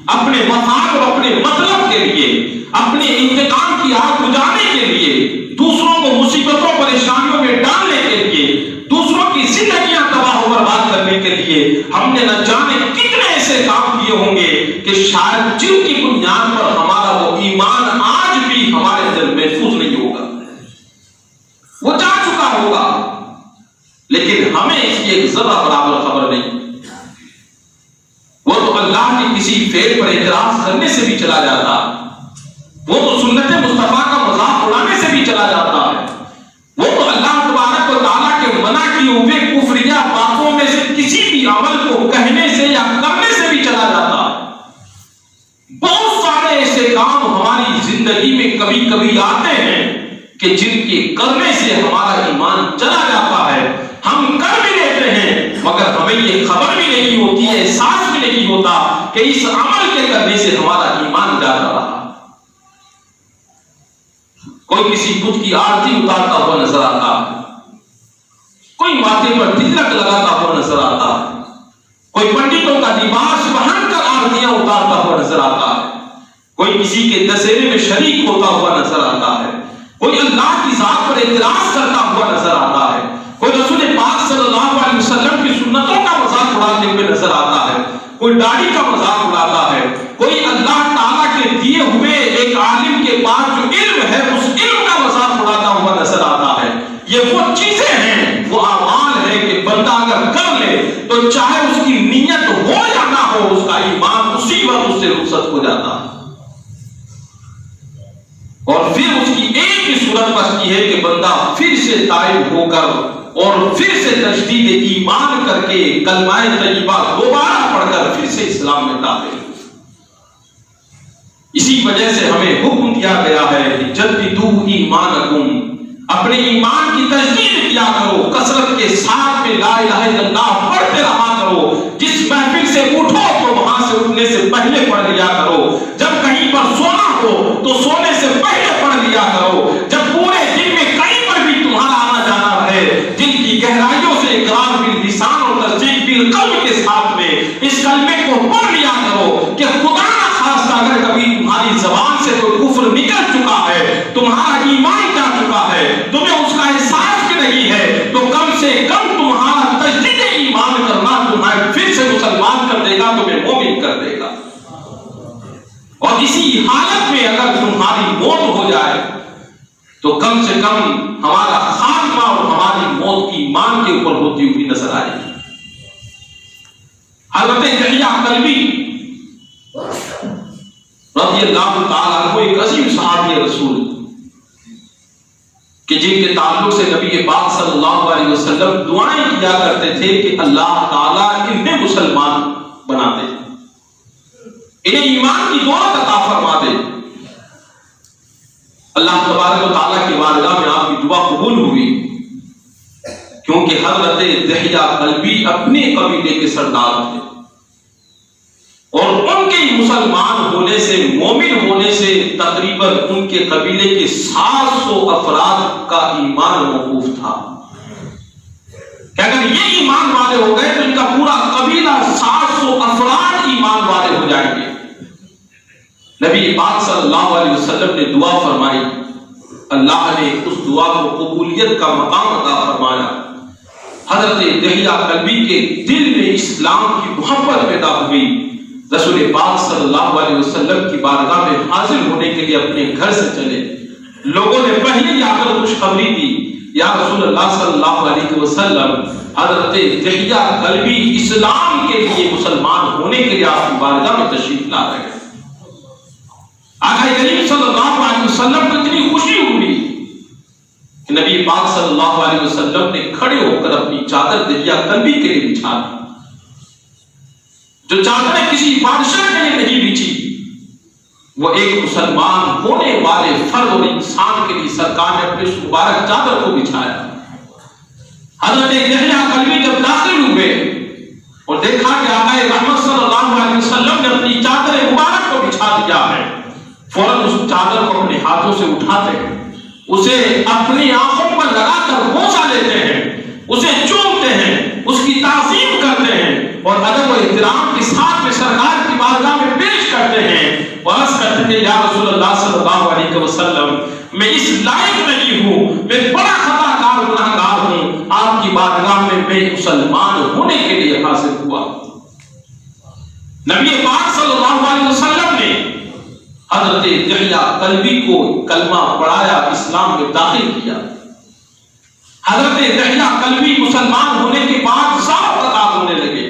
اپنے مفاد اور اپنے مطلب کے لیے، اپنے انتقام کی آگ بجھانے کے لیے، دوسروں کو مصیبتوں پریشانیوں میں ڈالنے کے لیے، دوسروں کی زندگیاں تباہ و برباد کرنے کے لیے ہم نے نہ جانے کتنے ایسے کام کیے ہوں گے کہ شاید جن کی بنیاد پر ہمارا وہ ایمان آج بھی ہمارے دل محفوظ نہیں ہوگا، وہ جا چکا ہوگا، لیکن ہمیں اس کی ایک ذرہ برابر خبر نہیں. وہ تو اللہ کے کسی فعل پر اعتراض کرنے سے بھی چلا جاتا ہے، وہ تو سنت مصطفیٰ کا مذاق اڑانے سے بھی چلا جاتا ہے، وہ تو اللہ تبارک و تعالیٰ کے منع کیے ہوئے کفریہ باتوں میں سے کسی بھی عمل کو کہنے سے یا کرنے سے بھی چلا جاتا ہے. بہت سارے ایسے کام ہماری زندگی میں کبھی کبھی آتے ہیں کہ جن کے کرنے سے ہمارا ایمان چلا جاتا ہے. ہم کر بھی لیتے ہیں مگر ہمیں یہ خبر بھی نہیں ہوتی ہے، احساس بھی نہیں ہوتا کہ اس عمل کے کرنے سے ہمارا ایمان جاتا رہا. کوئی کسی بت کی آرتی اتارتا ہوا نظر آتا ہے، کوئی ماتھے پر تلک لگاتا ہوا نظر آتا ہے، کوئی پنڈتوں کا لباس پہن کر آرتیاں اتارتا ہوا نظر آتا ہے، کوئی کسی کے دسہرے میں شریک ہوتا ہوا نظر آتا ہے، کوئی اللہ کی ذات پر اعتراض کرتا ہوا نظر آتا ہے، کوئی رسول پاک صلی اللہ علیہ وسلم کی سنتوں کا مذاق اڑاتے ہوئے نظر آتا ہے، کوئی داڑھی کا مذاق اڑاتا ہے، کوئی اللہ تعالیٰ کے دیے ہوئے ایک عالم کے پاس جو علم ہے اس علم کا مذاق اڑاتا ہوا نظر آتا ہے. یہ وہ چیزیں ہیں، وہ اعمال ہے کہ بندہ اگر کر لے تو چاہے اس کی نیت ہو یا نہ ہو اس کا ایمان اسی وقت اس سے رخصت ہو جاتا ہے. اور پھر اس کی ایک ہی صورت بچتی ہے کہ بندہ پھر سے تائب ہو کر اور پھر سے تجدید ایمان کر کے کلمہ طیبہ دوبارہ پڑھ کر پھر سے اسلام میں داخل. اسی وجہ سے ہمیں حکم دیا گیا ہے کہ جددوا ایمانکم، اپنے ایمان کی تجدید کیا کرو، کثرت کے ساتھ میں لا الہ الا اللہ پڑھتے رہا کرو. جس محفل سے اٹھو تو وہاں سے اٹھنے سے پہلے پڑھ لیا کرو، جب کہیں پر سونا ہو تو سونے سے پہلے پڑھ لیا کرو، جب پورے دن میں کہیں پر بھی تمہارا آنا جانا رہے دل کی گہرائیوں سے اقرار باللسان اور تصدیق بالقلب کے ساتھ میں اس کلمے کو پڑھ لیا کرو کہ خدا نہ خواستہ اگر کبھی تمہاری زبان سے کوئی کفر نکل چکا ہے، تمہارا ایمان جا چکا ہے، تمہیں اس کا احساس بھی نہیں ہے، تو کم سے کم تمہارا تجدید ایمان کرنا تمہیں پھر سے مسلمان کر دے گا، تمہیں مومن کر دے گا. اور اسی حالت میں اگر تمہاری موت ہو جائے تو کم سے کم ہمارا خاتمہ اور ہماری موت ایمان کے اوپر ہوتی ہوئی نظر آئے گی. حضرت یحییٰ کلبی رضی اللہ تعالیٰ عنہ ایک عظیم صحابی رسول کہ جن کے تعلق سے نبی پاک صلی اللہ علیہ وسلم دعائیں کیا کرتے تھے کہ اللہ تعالیٰ انہیں مسلمان بنا دے، انہیں ایمان کی دولت عطا فرما دے. اللہ تبارک و تعالیٰ کی بارگاہ میں آپ کی دعا قبول ہوئی کیونکہ حضرت یحییٰ کلبی اپنے قبیلے کے سردار تھے اور ان کے مسلمان ہونے سے، مومن ہونے سے تقریباً ان کے قبیلے کے 700 افراد کا ایمان موقوف تھا کہ اگر یہ ایمان والے ہو گئے تو ان کا پورا قبیلہ 700 افراد ایمان والے ہو جائیں گے. نبی پاک صلی اللہ علیہ وسلم نے دعا فرمائی، اللہ نے اس دعا کو قبولیت کا مقام عطا فرمایا. حضرت یحییٰ کلبی کے دل میں اسلام کی محبت پیدا ہوئی. رسول پاک صلی اللہ علیہ وسلم کی بارگاہ میں حاضر ہونے کے لیے اپنے گھر سے چلے. لوگوں نے پہلے جا کر خوشخبری دی، یا رسول اللہ صلی اللہ علیہ وسلم حضرت یحییٰ کلبی اسلام کے لیے مسلمان ہونے کے لیے آپ کی بارگاہ میں تشریف لا رہے ہیں. آقا کریم صلی اللہ علیہ وسلم کو اتنی خوشی ہوئی کہ نبی پاک صلی اللہ علیہ وسلم نے کھڑے ہو کر اپنی چادر یحییٰ کلبی کے لیے بچھا دی، جو چادریں کسی بادشاہ کے لیے نہیں بچھی، وہ ایک مسلمان ہونے والے فرد اور انسان کے لیے سرکار نے اپنے اس مبارک چادر کو بچھایا. حضرت یحییٰ کلبی جب داخل ہوئے اور دیکھا کہ آقا رحمت صلی اللہ علیہ وسلم نے اپنی چادر مبارک کو بچھا دیا ہے، فوراً اس چادر کو اپنے ہاتھوں سے اٹھاتے ہیں، اسے اپنی آنکھوں پر لگا کر بوسہ لیتے ہیں، اسے چومتے ہیں، اس کی تعظیم کرتے ہیں اور ادب و احترام کے ساتھ میں سرکار کی بارگاہ میں پیش کرتے ہیں اور عرض کرتے ہیں یا رسول اللہ صلی اللہ علیہ وسلم میں اس لائق نہیں ہوں، میں بڑا خطا کار گناہگار ہوں، آپ کی بارگاہ میں مسلمان ہونے کے لیے حاضر ہوا۔ نبی پاک صلی اللہ علیہ وسلم نے حضرت یحییٰ کلبی کو کلمہ پڑھایا، اسلام میں داخل کیا۔ حضرت یحییٰ کلبی مسلمان ہونے کے بعد صاف خطاب ہونے لگے،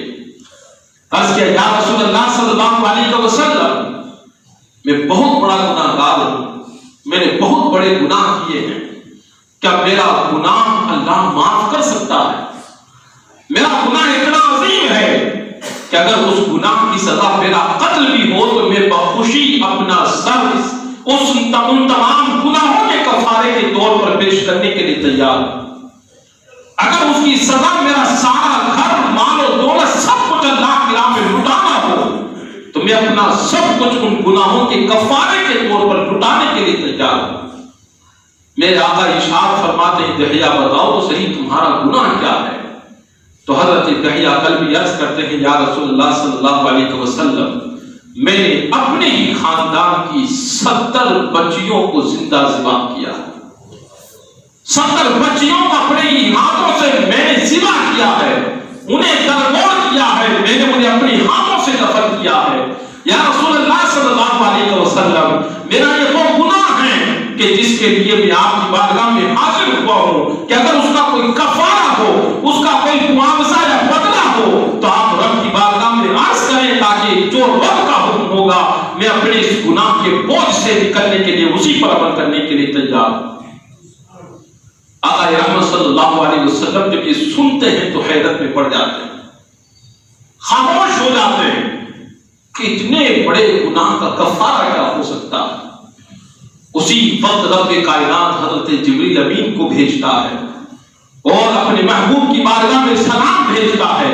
عرض کیا یا رسول اللہ صلی اللہ علیہ وسلم میں بہت بڑا گناہگار ہوں، میں نے بہت بڑے گناہ کیے ہیں، کیا میرا گناہ اللہ معاف کر سکتا ہے؟ میرا گناہ اتنا عظیم ہے کہ اگر اس گناہ کی سزا میرا قتل بھی ہو تو میں بخوشی اپنا سر ان تمام گناہوں کے کفارے کے طور پر پیش کرنے کے لیے تیار ہوں۔ اگر اس کی سزا میرا سارا گھر مال و دولت سب کچھ اللہ کی راہ میں لٹانا ہو تو میں اپنا سب کچھ ان گناہوں کے کفارے کے طور پر لٹانے کے لیے تیار ہوں۔ میرے آقا ارشاد فرماتے ہیں یحییٰ بتاؤ تو صحیح تمہارا گناہ کیا ہے؟ تو حضرت یحییٰ کلبی عرض کرتے ہیں یا رسول اللہ صلی اللہ علیہ وسلم میں نے اپنے ہی خاندان کی 70 بچیوں کو زندہ ذبح کیا، 70 بچیوں کو اپنے ہی ہاتھوں سے میں نے ذبح کیا ہے، انہیں درگور کیا ہے، میں نے انہیں اپنی ہاتھوں سے دفن کیا ہے۔ یا رسول اللہ صلی اللہ علیہ وسلم میرا یہ وہ گناہ ہے کہ جس کے لیے میں آپ کی بارگاہ میں حاضر ہوا ہوں کہ اگر اس کا کوئی کفارہ ہو، اس کا کوئی معاوضہ یا بدلہ ہو تو آپ رب کی بارگاہ میں عرض کریں تاکہ جو رب کا حکم ہوگا میں اپنے اس گناہ کے بوجھ سے نکلنے کے لیے اسی پر عمل کرنے کے لیے تیار ہوں۔ آقا رحمت صلی اللہ علیہ وسلم جب یہ سنتے ہیں تو حیرت میں پڑ جاتے ہیں، خاموش ہو جاتے ہیں کہ اتنے بڑے گناہ کا کفارہ کیا ہو سکتا ہے۔ اسی وقت رب کائنات حضرت جبریل امین کو بھیجتا ہے اور اپنے محبوب کی بارگاہ میں سلام بھیجتا ہے،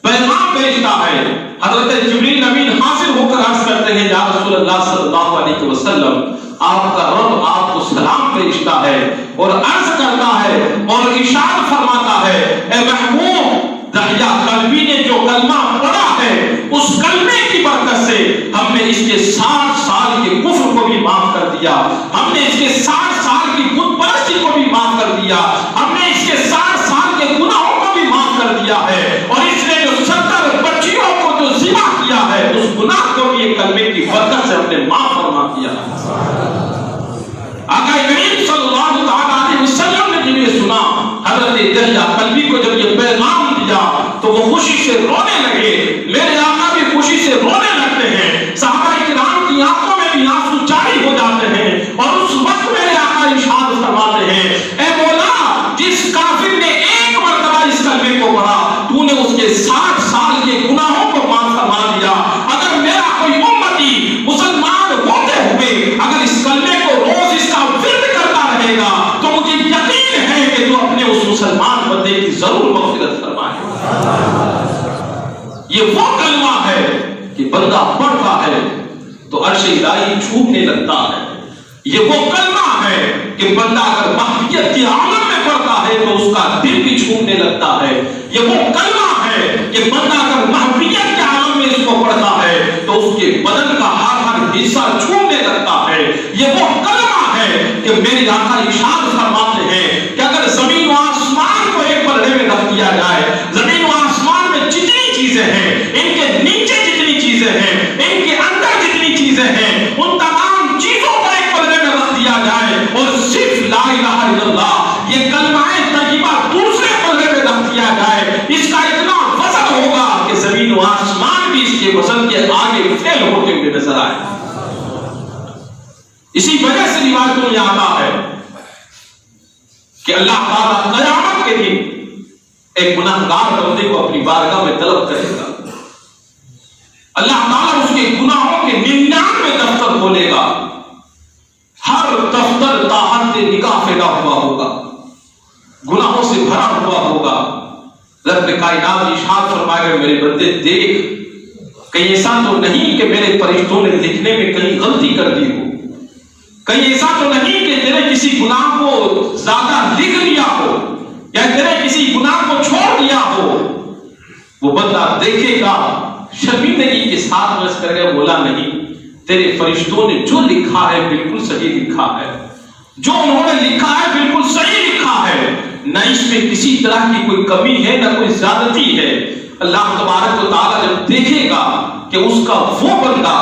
پیغام بھیجتا ہے۔ حضرت جبریل امین حاضر ہو کر عرض کرتے ہیں یا رسول اللہ صلی اللہ علیہ وسلم آپ کا رب آپ کو سلام بھیجتا ہے اور عرض کرتا ہے اور ارشاد فرماتا ہے اے محبوب یحییٰ کلبی نے جو کلمہ پڑھا ہے اس کلمے کی برکت سے ہم نے اس کے 60 سال کے کفر کو بھی معاف کر دیا، ہم نے اس کے 60 سال کی بت پرستی کو بھی معاف کر دیا، ہم نے اس کے 60 سال کے گناہوں کو بھی معاف کر دیا ہے اور اس نے جو 70 بچیوں کو جو ذبح کیا ہے اس گناہ کو بھی ایک کلمے کی برکت سے ہم نے معاف فرما دیا ہے۔ آقا کریم صلی اللہ علیہ وسلم نے جب یہ سنا حضرت یحییٰ کلبی کو جب یہ پیغام دیا تو وہ خوشی سے رونے لگے، میرے آقا بھی خوشی سے رونے لگتے ہیں، صحابہ کرام کی آنکھوں میں بھی آنسو جاری ہو جاتے ہیں اور اس وقت میرے آقا ارشاد فرماتے ہیں اے مولا جس کافر نے ایک مرتبہ اس کلمے کو پڑھا تو نے اس کے 60 سال کے گناہوں کو معاف فرما دیا۔ اگر میرا کوئی امتی مسلمان ہوتے ہوئے اگر اس کلمے کو روز اس کا ورد کرتا رہے گا تو مجھے یقین ہے کہ تو اپنے اس مسلمان بندے کی ضرور مغفرت فرمائے۔ یہ وہ کلمہ ہے کہ بندہ پڑھتا ہے تو عرش الہی چھونے لگتا ہے، یہ وہ کلمہ ہے کہ بندہ اگر محویت کے عالم میں پڑھتا ہے تو اس کا دل بھی چھونے لگتا ہے، یہ وہ کلمہ ہے کہ بندہ اگر محویت کے عالم میں اس کو پڑھتا ہے تو اس کے بدن کا ہر حصہ چھونے لگتا ہے، یہ وہ کلمہ ہے کہ میرے آقا ارشاد فرماتے ہیں کہ اگر زمین و آسمان کو ایک پلڑے میں رکھ دیا جائے، زمین و آسمان میں جتنی چیزیں ہیں، ان کے نیچے جتنی چیزیں ہیں، ان کے اندر جتنی چیزیں ہیں، ان تمام چیزوں کو ایک پلڑے میں رکھ دیا جائے اور صرف لا الہ الا اللہ یہ کلمہ طیبہ دوسرے پلڑے میں رکھ دیا جائے، اس کا اتنا وزن ہوگا کہ زمین و آسمان بھی اس کے وزن کے آگے فیل ہوتے ہوئے نظر آئے۔ اسی وجہ سے روایتوں میں آتا ہے کہ اللہ تعالیٰ قیامت کے دن ایک گناہگار بندے کو اپنی بارگاہ میں طلب کرے گا، اللہ تعالیٰ اس کے گناہوں کے 99 دفتر کھولے گا، ہر دفتر تاحد نگاہ پھیلا ہوا ہوگا، گناہوں سے بھرا ہوا ہوگا، رب کائنات ارشاد فرمائے گا میرے بندے دیکھ کہیں ایسا تو نہیں کہ میرے فرشتوں نے لکھنے میں کہیں غلطی کر دی ہو، کہیں ایسا تو نہیں کہ تیرے کسی گناہ کو زیادہ لکھ لیا ہو یا تیرے کسی گناہ کو چھوڑ دیا ہو۔ وہ بندہ دیکھے گا شرمندگی کے ساتھ عرض کرے گا مولا نہیں، تیرے فرشتوں نے جو لکھا ہے بالکل صحیح لکھا ہے، جو انہوں نے لکھا ہے بالکل صحیح لکھا ہے، نہ اس میں کسی طرح کی کوئی کمی ہے نہ کوئی زیادتی ہے۔ اللہ تبارک و تعالیٰ جب دیکھے گا کہ اس کا وہ بندہ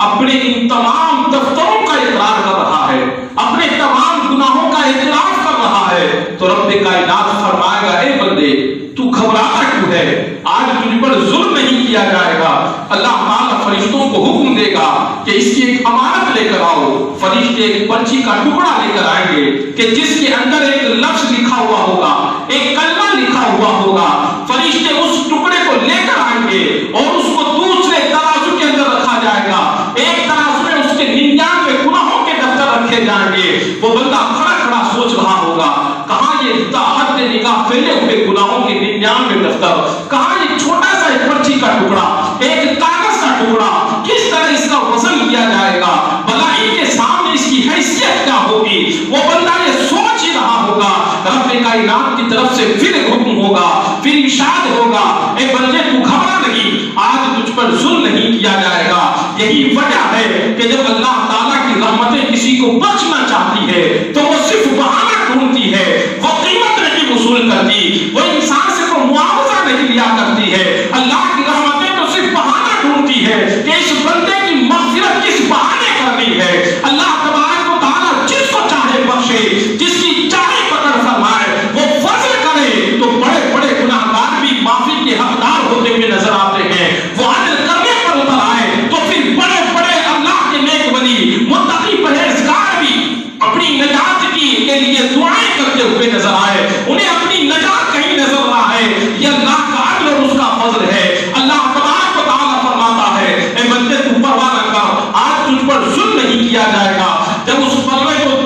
اپنے ان تمام دفتروں کا اقرار کر رہا ہے، اپنے تمام گناہوں کا اعتراف کر رہا ہے، تو رب کائنات فرمائے گا اے بندے تو گھبراتا کیوں ہے؟ آج تجھ پر ظلم نہیں کیا جائے گا۔ اللہ تعالیٰ فرشتوں کو حکم دے گا کہ اس کی ایک امانت لے کر آؤ۔ فرشتے ایک پرچی کا ٹکڑا لے کر آئیں گے کہ جس کے اندر ایک لفظ لکھا ہوا ہوگا، ایک کلمہ لکھا ہوا ہوگا۔ فرشتے اس ٹکڑے کو لے کر آئیں گے اور اس کو دوسرے ترازو کے اندر رکھا جائے گا۔ ایک ترازو میں اس کے 99 گناہوں کے دفتر رکھے جائیں گے۔ وہ بندہ کھڑا کھڑا سوچ رہا ہوگا کہاں یہ حد نگاہ پھیلے ہوئے گناہوں کے 99 دفتر، کہاں یہ چھوٹا سا ایک پرچی کا ٹکڑا، ایک کاغذ کا ٹکڑا، کس طرح اس کا وزن کیا جائے گا، بھلائی کے سامنے اس کی حیثیت کیا ہوگی؟ وہ بندہ یہ سوچ ہی رہا ہوگا۔ رب کائنات کی طرف سے پھر حکم ہوگا، پھر ارشاد ہوگا اے بندے تو گھبرا نہیں، آج تجھ پر ظلم نہیں کیا جائے گا۔ یہی وجہ ہے کہ جب اللہ تعالیٰ کی رحمتیں کسی کو بخشنا چاہتی ہے تو وہ صرف بہانہ ڈھونڈتی ہے، وہ قیمت نہیں وصول کرتی، وہ انسان سے کوئی معاوضہ نہیں لیا کرتی ہے۔ اللہ کی رحمتیں تو صرف بہانہ ڈھونڈتی ہے کہ اس بندے کی مغفرت کس بہانے کرنی ہے۔ اللہ تبارک و تعالیٰ جس کو چاہے بخشے، جس کی چاہے قدر فرمائے، وہ فضل کرے تو بڑے بڑے گناہگار بھی معافی کے حقدار ہوتے ہوئے نظر آتے ہیں۔ وہ عدل کرنے پر اتر آئے تو پھر بڑے بڑے اللہ کے نیک ولی متقی پرہیزگار بھی اپنی نجات کے لیے دعائیں کرتے ہوئے نظر آئے۔ انہیں اپنی نجات کہیں نظر نہ آئے، یہ اللہ کا عدل اور اس کا فضل ہے۔ اللہ تبارک و تعالیٰ فرماتا ہے اے بندے تو پرواہ نہ کر، آج تجھ پر ظلم نہیں کیا جائے گا۔ جب اس پلوے کو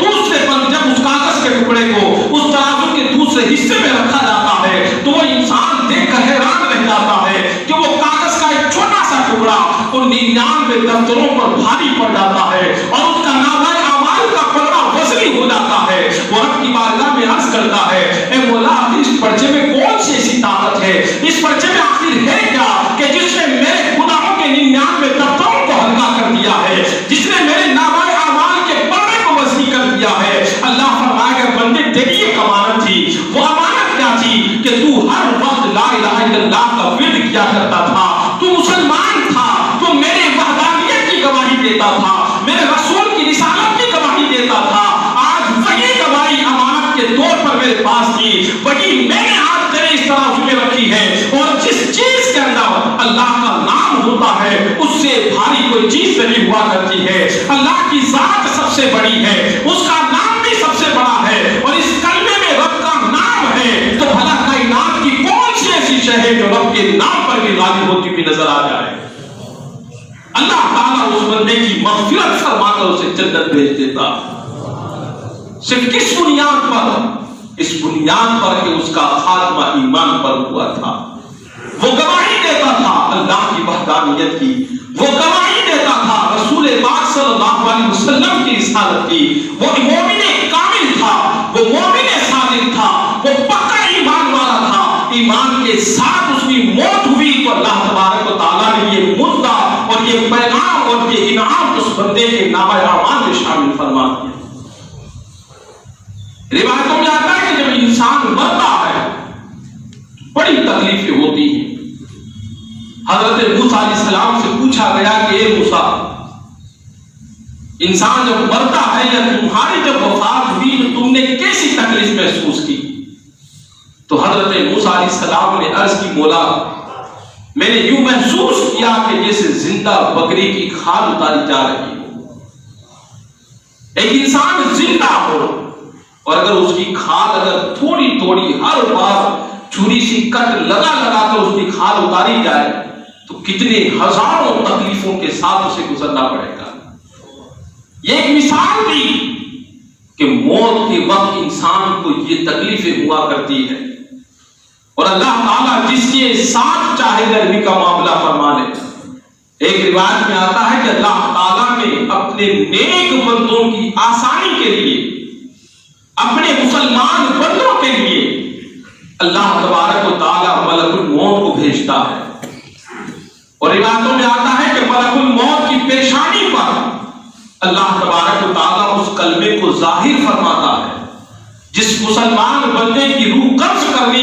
جب اس کاغذ کے ٹکڑے کو اس ترازو کے دوسرے حصے میں رکھا جاتا ہے تو وہ انسان دیکھ کر حیران رہ جاتا ہے کہ وہ کاغذ کا ایک چھوٹا سا ٹکڑا ان 99 دفتروں پر بھاری پڑ جاتا ہے اور اس کا نامہ اعمال کا پلڑا وزنی ہو جاتا ہے۔ وہ رب کی بارگاہ میں عرض کرتا ہے اے مولا اس پرچے میں کون سی ایسی طاقت ہے، اس پرچے میں آخر ہے کیا کہ جس نے میرے گناہوں کے 99 دفتروں کو ہلکا کر دیا ہے، جس نے میرے نامہ اعمال کے پلڑے کو وزنی کر دیا ہے۔ اللہ فرمائے گا بندے تیری ایک امانت تھی، وہ امانت کیا تھی کہ تو ہر وقت لا الہ الا اللہ کا ورد کیا کرتا تھا، تو مسلمان تھا، تو میرے وحدانیت کی گواہی دیتا تھا، میرے رسول کی رسالت کی گواہی دیتا تھا۔ آج وہی گواہی امانت کے طور پر میرے پاس تھی، وہی میں نے آج تیرے اس طرف میں رکھی ہے، اور جس چیز کے اندر اللہ کا نام ہوتا ہے اس سے بھاری کوئی چیز نہیں ہوا کرتی ہے۔ اللہ کی ذات سب سے بڑی ہے، اس کا نام بھی سب سے بڑا ہے، اور اس کلمے میں رب کا نام ہے، تو بھلا کائنات کی کون سی ایسی شے ہے جو رب کے نام پر بھی غالب ہوتی ہوئی نظر آ جائے؟ اللہ تعالیٰ اس بندے کی مغفرت فرما کر اسے جنت بھیج دیتا۔ صرف کس بنیاد پر؟ اس بنیاد پر کہ اس کا خاتمہ ایمان پر ہوا تھا۔ وہ گواہی دیتا تھا اللہ کی وحدانیت کی، وہ گواہی دیتا تھا رسول پاک صلی اللہ علیہ وسلم کی رسالت کی۔ وہ مومن کامل تھا، وہ مومن صادق تھا، وہ پکا ایمان والا تھا۔ ایمان کے ساتھ اس کی موت ہوئی تو اللہ تبارک و تعالیٰ نے یہ مدعا اور یہ پیغام اور یہ انعام اس بندے کے نامہ اعمال میں شامل فرما دیا۔ روایتوں میں آتا ہے کہ جب انسان مرتا ہے بڑی تکلیفیں ہوتی ہیں۔ حضرت موسیٰ علیہ السلام سے پوچھا گیا کہ اے موسیٰ، انسان جب مرتا ہے یا تمہاری جب وفات ہوئی تو تم نے کیسی تکلیف محسوس کی؟ تو حضرت موسیٰ علیہ السلام نے عرض کی مولا میں نے یوں محسوس کیا کہ جیسے زندہ بکری کی کھال اتاری جا رہی ہو۔ ایک انسان زندہ ہو اور اگر اس کی کھال اگر تھوڑی تھوڑی ہر بار چھری سی کٹ لگا لگا کر اس کی کھال اتاری جائے تو کتنے ہزاروں تکلیفوں کے ساتھ اسے گزرنا پڑے گا۔ یہ ایک مثال دی کہ موت کے وقت انسان کو یہ تکلیفیں ہوا کرتی ہے۔ اور اللہ تعالیٰ جس کے ساتھ چاہے نرمی کا معاملہ فرما لے. ایک روایت میں آتا ہے کہ اللہ تعالیٰ نے اپنے نیک بندوں کی آسانی کے لیے، اپنے مسلمان بندوں کے لیے اللہ تبارک و تعالیٰ ملک الموت کو بھیجتا ہے. اور روایتوں میں آتا ہے کہ ملک الموت کی پیشانی پر اللہ تبارک و تعالیٰ اس کلمے کو ظاہر فرماتا ہے. جس مسلمان بندے کی روح قبض کرنے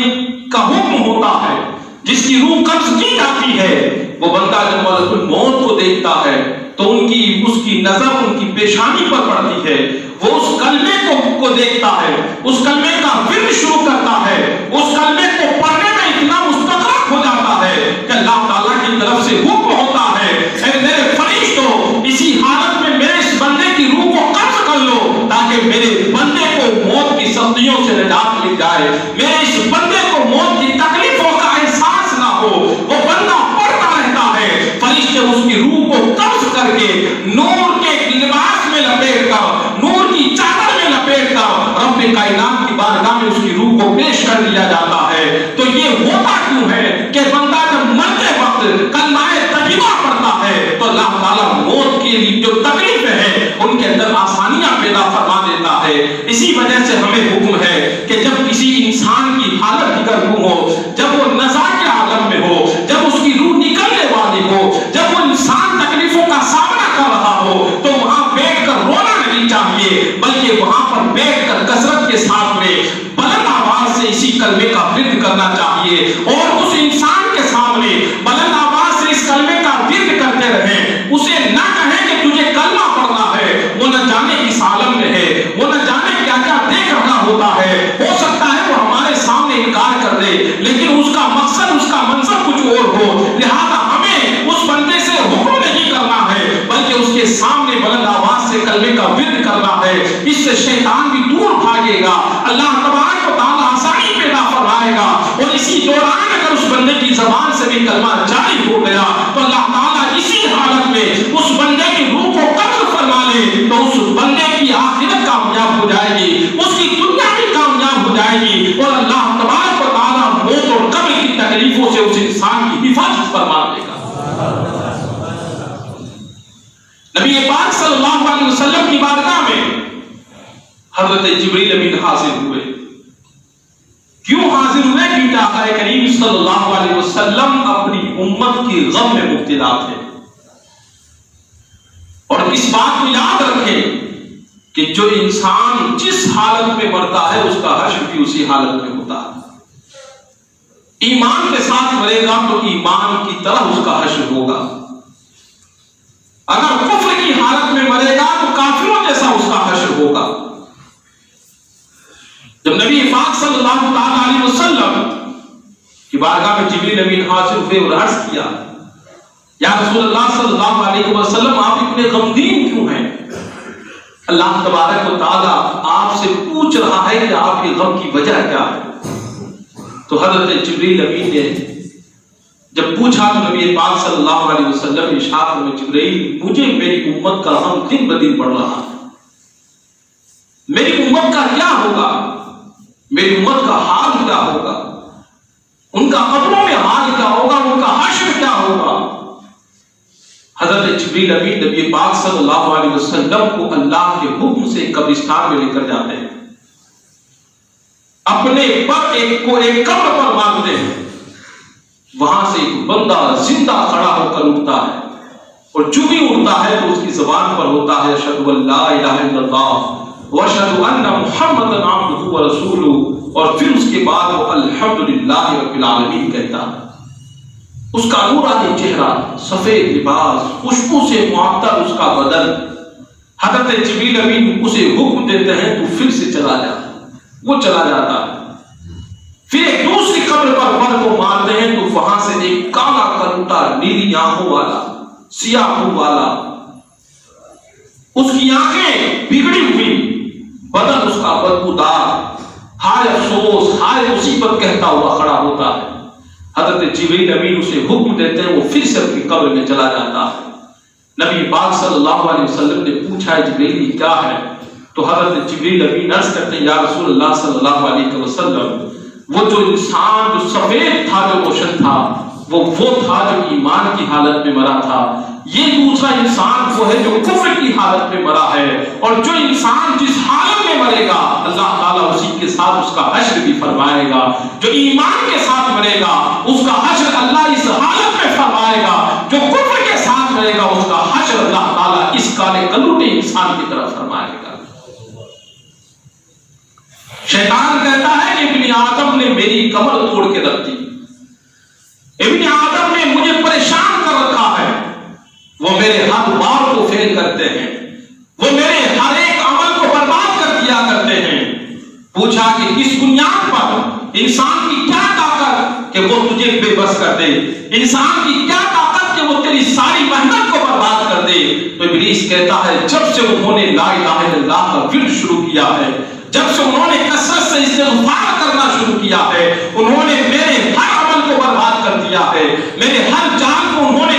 کا حکم ہوتا ہے، جس کی روح قبض کی جاتی ہے، وہ بندہ جب ملک الموت کو دیکھتا ہے تو اس کی نظر ان کی پیشانی پر پڑتی ہے. وہ اس کلمے کو دیکھتا ہے، اس کلمے کا ورد شروع کرتا ہے، اس کلمے کو پڑھنے میں اتنا مستغرق ہو جاتا ہے کہ اللہ تعالیٰ کی طرف سے حکم ہوتا ہے، اے میرے فرشتوں، اسی حالت میں میرے اس بندے کی روح کو قبض کر لو تاکہ میرے بندے کو موت کی سختیوں سے نجات مل جائے، میرے اس بندے کو موت کی تکلیفوں کا احساس نہ ہو. وہ بندہ پڑھتا رہتا ہے، فرشتے اس کی روح کو قبض کر کے نور کے لباس میں لپیٹ کر، نور کی چادر میں لپیٹ کر رب کائنات کی بارگاہ میں اس کی روح کو پیش کر دیا جاتا ہے. تو یہ ہوتا کیوں ہے کہ بندہ جب مرتے وقت کلمہ طیبہ پڑھتا ہے تو اللہ تعالیٰ موت کے لیے جو تکلیفیں ہیں ان کے اندر آسانیاں پیدا فرما دیتا ہے. اسی وجہ سے ہمیں حکم ہے کہ جب کسی انسان کی حالت دیگر ہو، جب وہ نزا کے عالم میں ہو، جب اس کی روح نکلنے والی ہو، جب وہ انسان تکلیفوں کا سامنا کر رہا ہو، تو وہاں بیٹھ کر رونا نہیں چاہیے، بلکہ وہاں پر بیٹھ کر کثرت کے ساتھ میں بلند آواز سے اسی کلمے کا ورد کرنا چاہیے. اور اس انسان کے سامنے بلند آواز سے اس کلمے کا ورد کرتے رہیں. اسے نہ کہیں کہ تجھے کلمہ پڑھنا ہے، وہ نہ جانے کس عالم میں ہے، وہ نہ جانے کیا کیا دیکھ رہا ہوتا ہے. ہو سکتا ہے وہ ہمارے سامنے انکار کر دے، لیکن اس کا مقصد، اس کا منصب کچھ اور ہو. لہذا ہمیں اس بندے سے حکم نہیں کرنا ہے، بلکہ اس کے سامنے بلند آواز سے کلمے کا ورد کرنا ہے. اس سے شیطان بھی دور بھاگے گا، اللہ تبارک و تعالیٰ آسانی پیدا فرمائے گا. اور اسی دوران اگر اس بندے کی زبان سے بھی کلمہ جاری ہو گیا تو اللہ تعالیٰ اسی حالت میں اس بندے کی روح کو قبض فرما لے تو اس بندے کی آخرت کامیاب ہو جائے گی، اس کی دنیا بھی کامیاب ہو جائے گی، اور اللہ تبارک و تعالیٰ موت اور قبر کی تکلیفوں سے اس انسان کی حفاظت فرما دے گا. نبی پاک صلی اللہ علیہ وسلم کی بارگاہ میں حضرت جبریل امین حاضر ہوئے. کیوں حاضر ہوئے؟ کیونکہ آقا کریم صلی اللہ علیہ وسلم اپنی امت کی غم میں مبتلا تھے. اور اس بات کو یاد رکھیں کہ جو انسان جس حالت میں مرتا ہے اس کا حشر بھی اسی حالت میں ہوتا ہے. ایمان کے ساتھ مرے گا تو ایمان کی طرح اس کا حشر ہوگا. اگر کفر کی حالت میں مرے گا تو کافروں جیسا اس کا حشر ہوگا. جب نبی پاک صلی اللہ علیہ وسلم کی بارگاہ میں جبریل امین حاضر ہوئے اور عرض کیا، یا رسول اللہ صلی اللہ علیہ وسلم آپ اتنے غمگین کیوں ہیں؟ اللہ تبارک و تعالیٰ آپ سے پوچھ رہا ہے کہ آپ کے غم کی وجہ کیا ہے. تو حضرت جبریل امین نے جب پوچھا تو نبی پاک صلی اللہ علیہ وسلم ارشاد میں، جبریل مجھے میری امت کا غم دن بدن بڑھ رہا ہے. میری امت کا کیا ہوگا؟ میری امت کا حال کیا ہوگا؟ ان کا قبروں میں حال کیا ہوگا؟ ان کا حشر کیا ہوگا؟ حضرت جبریل امین نبی پاک صلی اللہ علیہ وسلم کو اللہ کے حکم سے قبرستان میں لے کر جاتے ہیں. اپنے پر ایک قبر پر مانگتے ہیں. وہاں سے ایک بندہ زندہ کھڑا ہو کر اٹھتا ہے، اور جو بھی اٹھتا ہے تو اس کی زبان پر ہوتا ہے اشہد ان لا الہ الا اللہ واشہد ان محمدا عبدہ ورسولہ، اور پھر اس کے بعد وہ الحمدللہ رب العالمین کہتا ہے. اس کا نورانی چہرہ، سفید لباس، خوشبو سے معطر اس کا بدن. حضرت جبریل امین اسے حکم دیتے ہیں تو پھر سے چلا جا. وہ چلا جاتا ہے. پھر ایک دوسری قبر پر پر کو مارتے ہیں تو وہاں سے ایک کالا کروٹا نیلی آنکھوں والا، سیاہ منہ والا، اس کی آنکھیں بگڑی ہوئی، بدن اس کا بدبودار، ہائے افسوس، ہائے مصیبت کہتا ہوا کھڑا ہوتا ہے. حضرت جبریل امین اسے حکم دیتے ہیں، وہ پھر سے اپنی قبر میں چلا جاتا ہے. نبی پاک صلی اللہ علیہ وسلم نے پوچھا ہے جبریل کیا ہے؟ تو حضرت جبریل امین عرض کرتے ہیں، یا رسول اللہ صلی اللہ علیہ وسلم وہ جو انسان جو سفید تھا، جو روشن تھا، وہ تھا جو ایمان کی حالت میں مرا تھا۔ یہ دوسرا انسان وہ ہے جو کفر کی حالت میں مرا ہے، اور جو انسان جس حالت میں مرے گا اللہ تعالیٰ اسی کے ساتھ اس کا حشر بھی فرمائے گا۔ جو ایمان کے ساتھ مرے گا اس کا حشر اللہ اس حالت میں فرمائے گا، جو کفر کے ساتھ مرے گا اس کا حشر اللہ تعالیٰ اس کالے کلوٹے انسان کی طرف فرمائے گا۔ شیطان کہتا ہے کہ ابن آدم نے میری کمر توڑ کے رکھ دی، ابن آدم نے مجھے پریشان کر رکھا ہے، وہ میرے ہر بار کو فیل کرتے ہیں، وہ میرے ہر ایک عمل کو برباد کر دیا کرتے ہیں۔ پوچھا کہ کس بنیاد پر؟ انسان کی کیا طاقت کہ وہ تجھے بے بس کر دے؟ انسان کی کیا طاقت کہ وہ تیری ساری محنت کو برباد کر دے؟ تو ابلیس کہتا ہے جب سے انہوں نے لا الہ الا اللہ کا ورد شروع کیا ہے، جب سے انہوں نے کثرت سے استغفار کرنا شروع کیا ہے، انہوں نے میرے ہر عمل کو برباد کر دیا ہے، میرے ہر جان کو انہوں نے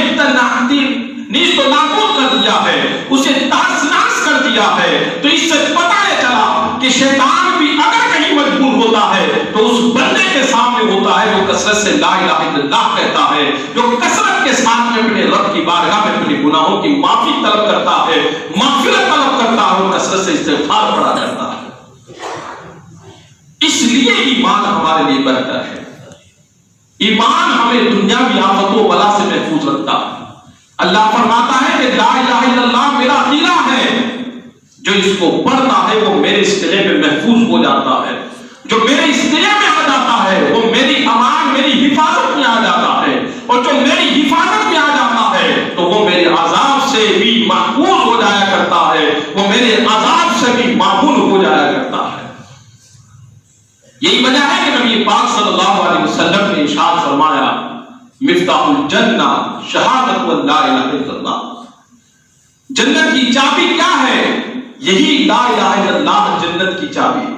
نیست و نابود کر دیا ہے، اسے تاس ناس کر دیا ہے۔ تو اس سے پتہ یہ چلا کہ شیطان بھی اگر کہیں مجبور ہوتا ہے تو اس بندے کے سامنے ہوتا ہے جو کثرت سے لا الہ الا اللہ کہتا ہے، جو کثرت کے ساتھ میں اپنے رب کی بارگاہ میں اپنے گناہوں کی معافی طلب کرتا ہے، مغفرت طلب کرتا ہے، اور کثرت سے استغفار پڑھا کرتا ہے۔ اس لیے ایمان ہمارے لیے بہتر ہے۔ ایمان ہمیں دنیاوی آفت و بلا سے محفوظ رکھتا ہے۔ اللہ فرماتا ہے کہ لا الہ الا اللہ میرا قلعہ ہے، جو اس کو پڑھتا ہے وہ میرے اس قلعے میں محفوظ ہو جاتا ہے، جو میرے اس قلعے میں آ جاتا ہے وہ میری امان، میری حفاظت میں آ جاتا ہے، اور جو میری حفاظت میں آ جاتا ہے تو وہ میرے عذاب سے بھی محفوظ ہو جایا کرتا ہے، وہ میرے عذاب سے بھی معمول ہو جایا کرتا ہے۔ یہی وجہ ہے کہ نبی پاک صلی اللہ علیہ وسلم نے ارشاد فرمایا مفتاح الجنہ شہادت لا الہ الا اللہ، جنت کی چابی کیا ہے؟ یہی لا الہ الا اللہ جنت کی چابی ہے۔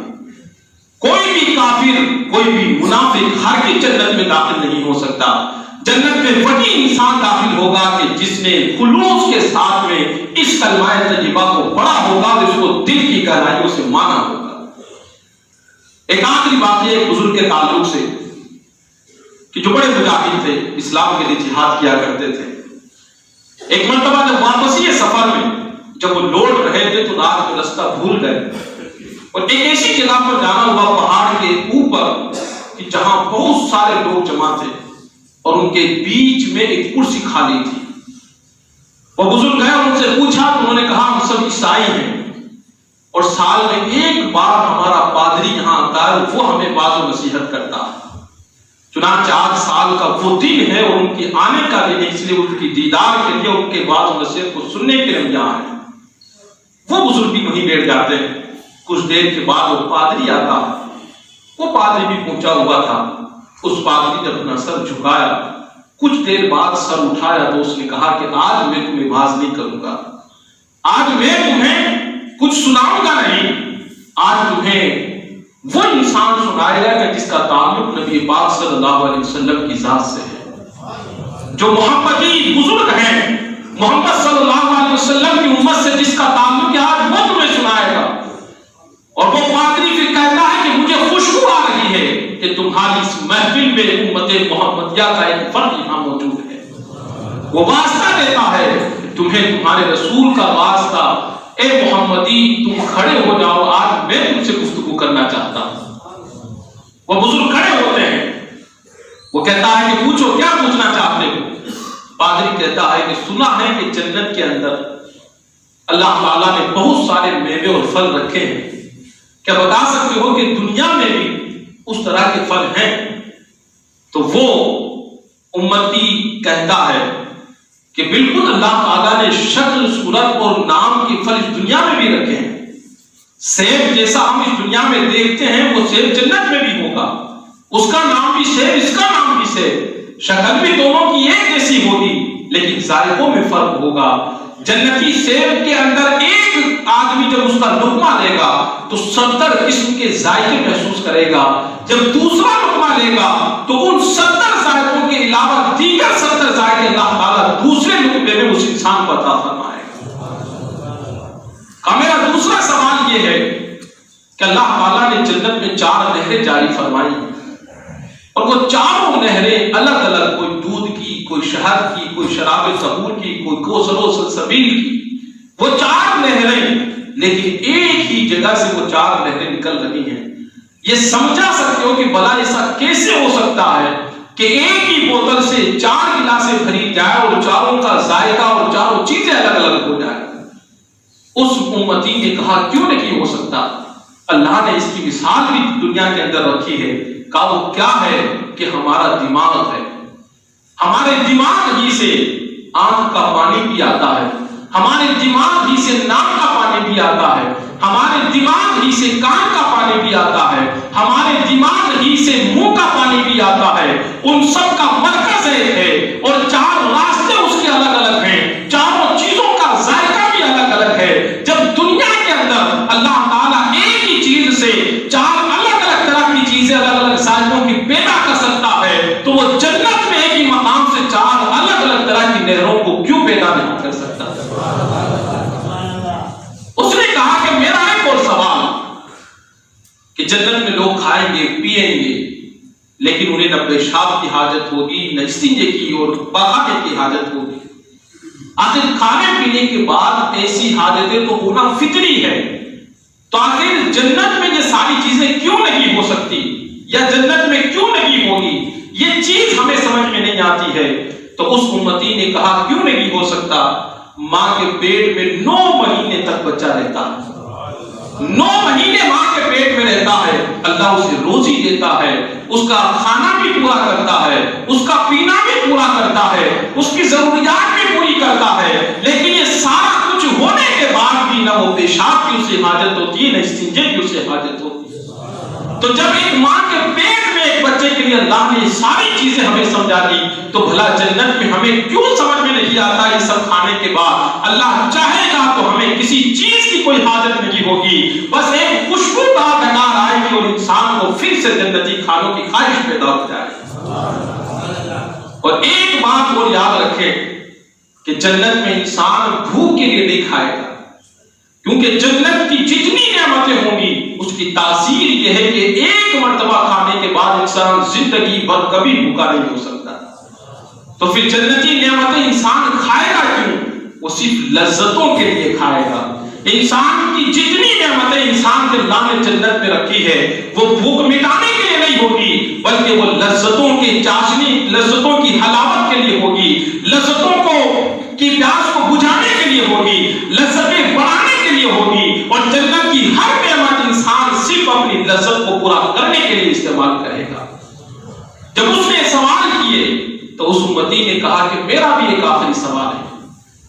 کوئی بھی کافر، کوئی بھی منافق ہرگز جنت میں داخل نہیں ہو سکتا۔ جنت میں وہی انسان داخل ہوگا کہ جس نے خلوص کے ساتھ میں اس کلمہ طیبہ کو پڑھا ہوگا، اس کو دل کی گہرائیوں سے مانا ہوگا۔ ایک آخری بات ہے ایک بزرگ کے تعلق سے کہ جو بڑے مجاہد تھے، اسلام کے لیے جہاد کیا کرتے تھے۔ ایک مرتبہ جب واپسی سفر میں جب وہ لوٹ رہے تھے تو رات میں رستہ بھول گئے، اور ایک ایسی جگہ پر جانا ہوا پہاڑ کے اوپر کہ جہاں بہت سارے لوگ جمع تھے، اور ان کے بیچ میں ایک کرسی خالی تھی۔ وہ بزرگ گئے اور ان سے پوچھا تو انہوں نے کہا ہم سب عیسائی ہیں، اور سال میں ایک بار ہمارا پادری یہاں آتا ہے، وہ ہمیں باز و نصیحت کرتا ہے۔ چنانچہ 8 سال کا وہ دن ہے اور ان کے آنے کا دن ہے، اس لیے ان کی دیدار کے لیے، ان کے باز و نصیحت کو سننے کے لیے یہاں ہیں۔ وہ بزرگ بھی وہیں بیٹھ جاتے ہیں۔ کچھ دیر کے بعد وہ پادری آتا ہے، وہ پادری بھی پہنچا ہوا تھا۔ اس پادری نے اپنا سر جھکایا، کچھ دیر بعد سر اٹھایا تو اس نے کہا کہ آج میں تمہیں باز نہیں کروں گا، آج میں تمہیں کچھ سناؤں گا نہیں، آج تمہیں وہ انسان سنائے گا کہ جس کا تعلق نبی پاک صلی اللہ علیہ وسلم کی ذات سے ہے، جو محمدی بزرگ ہیں، محمد صلی اللہ علیہ وسلم کی امت سے جس کا تعلق ہے، آج وہ تمہیں سنائے گا۔ اور وہ پادری پھر کہتا ہے کہ مجھے خوشبو آ رہی ہے کہ تمہاری اس محفل میں امت محمدیہ کا ایک فرد یہاں موجود ہے۔ وہ واسطہ دیتا ہے کہ تمہیں تمہارے رسول کا واسطہ، اے محمدی تم کھڑے ہو جاؤ، آج میں تم سے گفتگو کرنا چاہتا ہوں۔ وہ بزرگ کھڑے ہوتے ہیں، وہ کہتا ہے کہ پوچھو کیا پوچھنا چاہتے ہو؟ پادری کہتا ہے کہ سنا ہے کہ جنت کے اندر اللہ تعالیٰ نے بہت سارے میوے اور پھل رکھے ہیں، کیا بتا سکتے ہو کہ دنیا میں بھی اس طرح کے پھل ہیں؟ تو وہ امتی کہتا ہے کہ بالکل اللہ تعالیٰ نے شکل، صورت اور نام کے پھل اس دنیا میں بھی رکھے ہیں۔ سیب جیسا ہم اس دنیا میں دیکھتے ہیں وہ سیب جنت میں بھی ہوگا، اس کا نام بھی سیب، اس کا نام بھی سیب، شکل بھی دونوں کی ایک جیسی ہوگی لیکن ذائقوں میں فرق ہوگا۔ جنتی سیب کے اندر ایک آدمی جب اس کا لقمہ لے گا تو 70 قسم کے ذائقے محسوس کرے گا، جب دوسرا لقمہ لے گا تو ان 70 ذائقوں کے علاوہ دیگر 70 ذائقے اللہ تعالیٰ دوسرے لقمے میں اس انسان کو عطا فرمائے گا۔ میرا دوسرا سوال یہ ہے کہ اللہ تعالیٰ نے جنت میں 4 نہریں جاری فرمائی، اور وہ چاروں نہریں الگ الگ، کوئی دودھ کی، کوئی شہد کی، کوئی شراب سبور کی، کوئی کوثر و سلسبیل کی، وہ چار نہریں، لیکن ایک ہی جگہ سے وہ چار نہریں نکل رہی ہیں۔ یہ سمجھا سکتے ہو کہ بھلا ایسا کیسے ہو سکتا ہے کہ ایک ہی بوتل سے چار گلاسیں بھری جائے اور چاروں کا ذائقہ اور چاروں چیزیں الگ الگ ہو جائے؟ اس امتی نے کہا کیوں نہیں ہو سکتا؟ اللہ نے اس کی مثال بھی دنیا کے اندر رکھی ہے۔ کہا وہ کیا ہے کہ ہمارا دماغ ہے، ہمارے دماغ ہی سے آنکھ کا پانی بھی آتا ہے، ہمارے دماغ ہی سے ناک کا پانی بھی آتا ہے، ہمارے دماغ ہی سے کان کا پانی بھی آتا ہے، ہمارے دماغ ہی سے منہ کا پانی بھی آتا ہے۔ ان سب کا مرکز ایک ہے اور چار راستے اس کے الگ الگ ہیں، چاروں چیزوں کا ذائقہ بھی الگ الگ ہے۔ جب دنیا کے اندر اللہ تعالیٰ ایک ہی چیز سے چار الگ الگ طرح کی چیزیں الگ الگ ذائقوں کی پیدا کر سکتا ہے، تو وہ جنت میں ایک ہی مقام سے چار الگ الگ طرح کی نہروں کو کیوں پیدا نہیں کر سکتا؟ اس نے کہا کہ میرا ایک اور سوال کہ جنت میں لوگ کھائیں گے پیئیں گے، لیکن انہیں نہ پیشاب کی حاجت ہوگی، نہ استنجے کی اور پخانے کی حاجت ہوگی۔ آخر کھانے پینے کے بعد ایسی حاجتیں تو ہونا فطری ہے، تو آخر جنت میں یہ ساری چیزیں کیوں نہیں ہو سکتی، یا جنت میں کیوں نہیں ہوگی؟ یہ چیز ہمیں سمجھ میں نہیں آتی ہے۔ تو اس امتی نے کہا کیوں نہیں ہو سکتا؟ ماں کے پیٹ میں 9 مہینے تک بچہ رہتا ہے، 9 مہینے ماں کے پیٹ میں رہتا ہے، اللہ اسے روزی دیتا ہے، اس کا کھانا بھی پورا کرتا ہے، اس کا پینا بھی پورا کرتا ہے، اس کی ضروریات بھی پوری کرتا ہے، لیکن یہ سارا کچھ ہونے کے بعد بھی نہ وہ پیشاب کی اسے حاجت ہوتی ہے، نہ استنجے کی اسے حاجت ہوتی ہے۔ تو جب ایک ماں کے پیٹ میں ایک بچے کے لیے اللہ نے یہ ساری چیزیں ہمیں سمجھا دی، تو بھلا جنت میں ہمیں کیوں سمجھ میں نہیں آتا یہ سب کھانے کے بعد اللہ چاہے گا تو ہمیں کسی چیز کی کوئی حاجت نہیں ہوگی، بس ایک خوشبودار ڈکار آئے گی اور انسان کو پھر سے جنتی کھانوں کی خواہش پیدا ہو جائے گی۔ اور ایک بات اور یاد رکھیں کہ جنت میں انسان بھوک کے لیے نہیں کھائے گا، کیونکہ جنت کی جتنی نعمتیں ہوں گی اس کی تاثیر یہ ہے کہ ایک مرتبہ کھانے کے بعد انسان زندگی بھر کبھی بھوکا نہیں ہو سکتا۔ تو پھر جنتی نعمتیں انسان کھائے گا کیوں؟ وہ صرف لذتوں کے لیے کھائے گا۔ انسان کی جتنی نعمتیں انسان کے اللہ نے جنت میں رکھی ہے وہ بھوک مٹانے کے لیے نہیں ہوگی، بلکہ وہ لذتوں کی چاشنی، لذتوں کی حلاوت کے لیے ہوگی، لذتوں کی پیاس کو بجھانے کے لیے ہوگی، لذتیں بڑھانے کے لیے ہوگی، اور جنت کی ہر نعمت انسان صرف اپنی لذت کو پورا کرنے کے لیے استعمال کرے گا۔ جب اس نے سوال کیے تو اس امتی نے کہا کہ میرا بھی ایک آخری سوال ہے،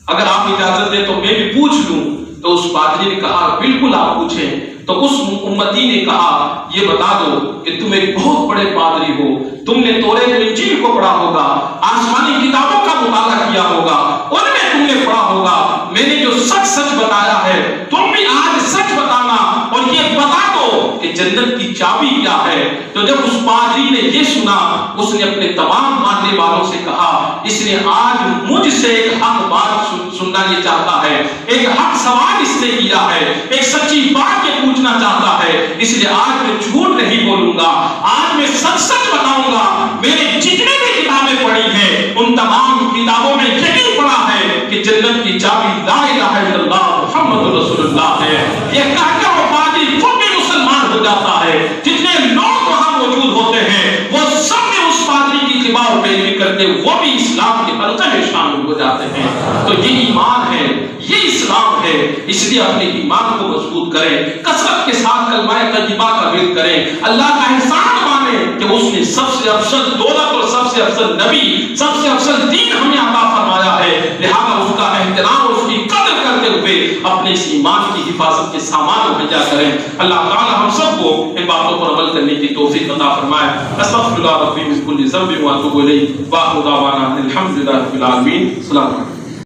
اگر آپ اجازت دیں تو میں بھی پوچھ لوں۔ تو اس پادری نے کہا بالکل آپ پوچھیں۔ تو اس امتی نے کہا یہ بتا دو کہ تم ایک بہت بڑے پادری ہو، تم نے توریت و انجیل کو پڑھا ہوگا، آسمانی کتابوں کا مطالعہ کیا ہوگا، ان میں تم نے پڑھا ہوگا میں نے جو سچ سچ بتایا ہے تم بھی آج سچ بتانا، اور یہ بتا دو کہ جنت کی چابی کیا ہے۔ تو جب اس پادری نے یہ سنا اس نے اپنے تمام ماننے والوں سے کہا اس نے آج مجھ سے ایک حق بات سننا یہ چاہتا ہے، ایک حق سوال اس نے کیا ہے، ایک سچی بات یہ پوچھنا چاہتا ہے، اس لیے آج میں جھوٹ نہیں بولوں گا، آج میں سچ سچ بتاؤں گا۔ میں نے جتنے بھی کتابیں پڑھی ہیں ان تمام کتابوں میں یہی پڑھا ہے کہ جنت کی چابی لا الہ الا اللہ محمد رسول اللہ ہے۔ یہ کہہ کر وہ پادری خود بھی مسلمان ہو جاتا ہے۔ جتنے لوگ وہاں موجود ہوتے ہیں وہ سب بھی اس پادری کی اتباع اور پیروی کرتے وہ بھی اسلام کے حلقے میں شامل ہو جاتے ہیں۔ تو یہ ایمان ہے، یہ اسلام ہے، اس لیے اپنے ایمان کو مضبوط کریں، کثرت کے ساتھ کلمہ طیبہ کا ورد کریں، اللہ کا احسان مانیں کہ اس نے سب سے افضل دولت اور سب سے افضل نبی، سب سے افضل دین ہمیں عطا فرمایا ہے، لہذا اس کا احترام اور اس کی قدر کرتے ہوئے اپنے اس ایمان کی حفاظت کے سامان مہیا کریں۔ اللہ تعالی ہم سب کو ان باتوں پر عمل کرنے کی توفیق عطا فرمائے۔ استغفر اللہ ربی من کل ذنب واتوب الیہ، واخر دعوانا الحمد للہ رب العالمین۔ السلام علیکم۔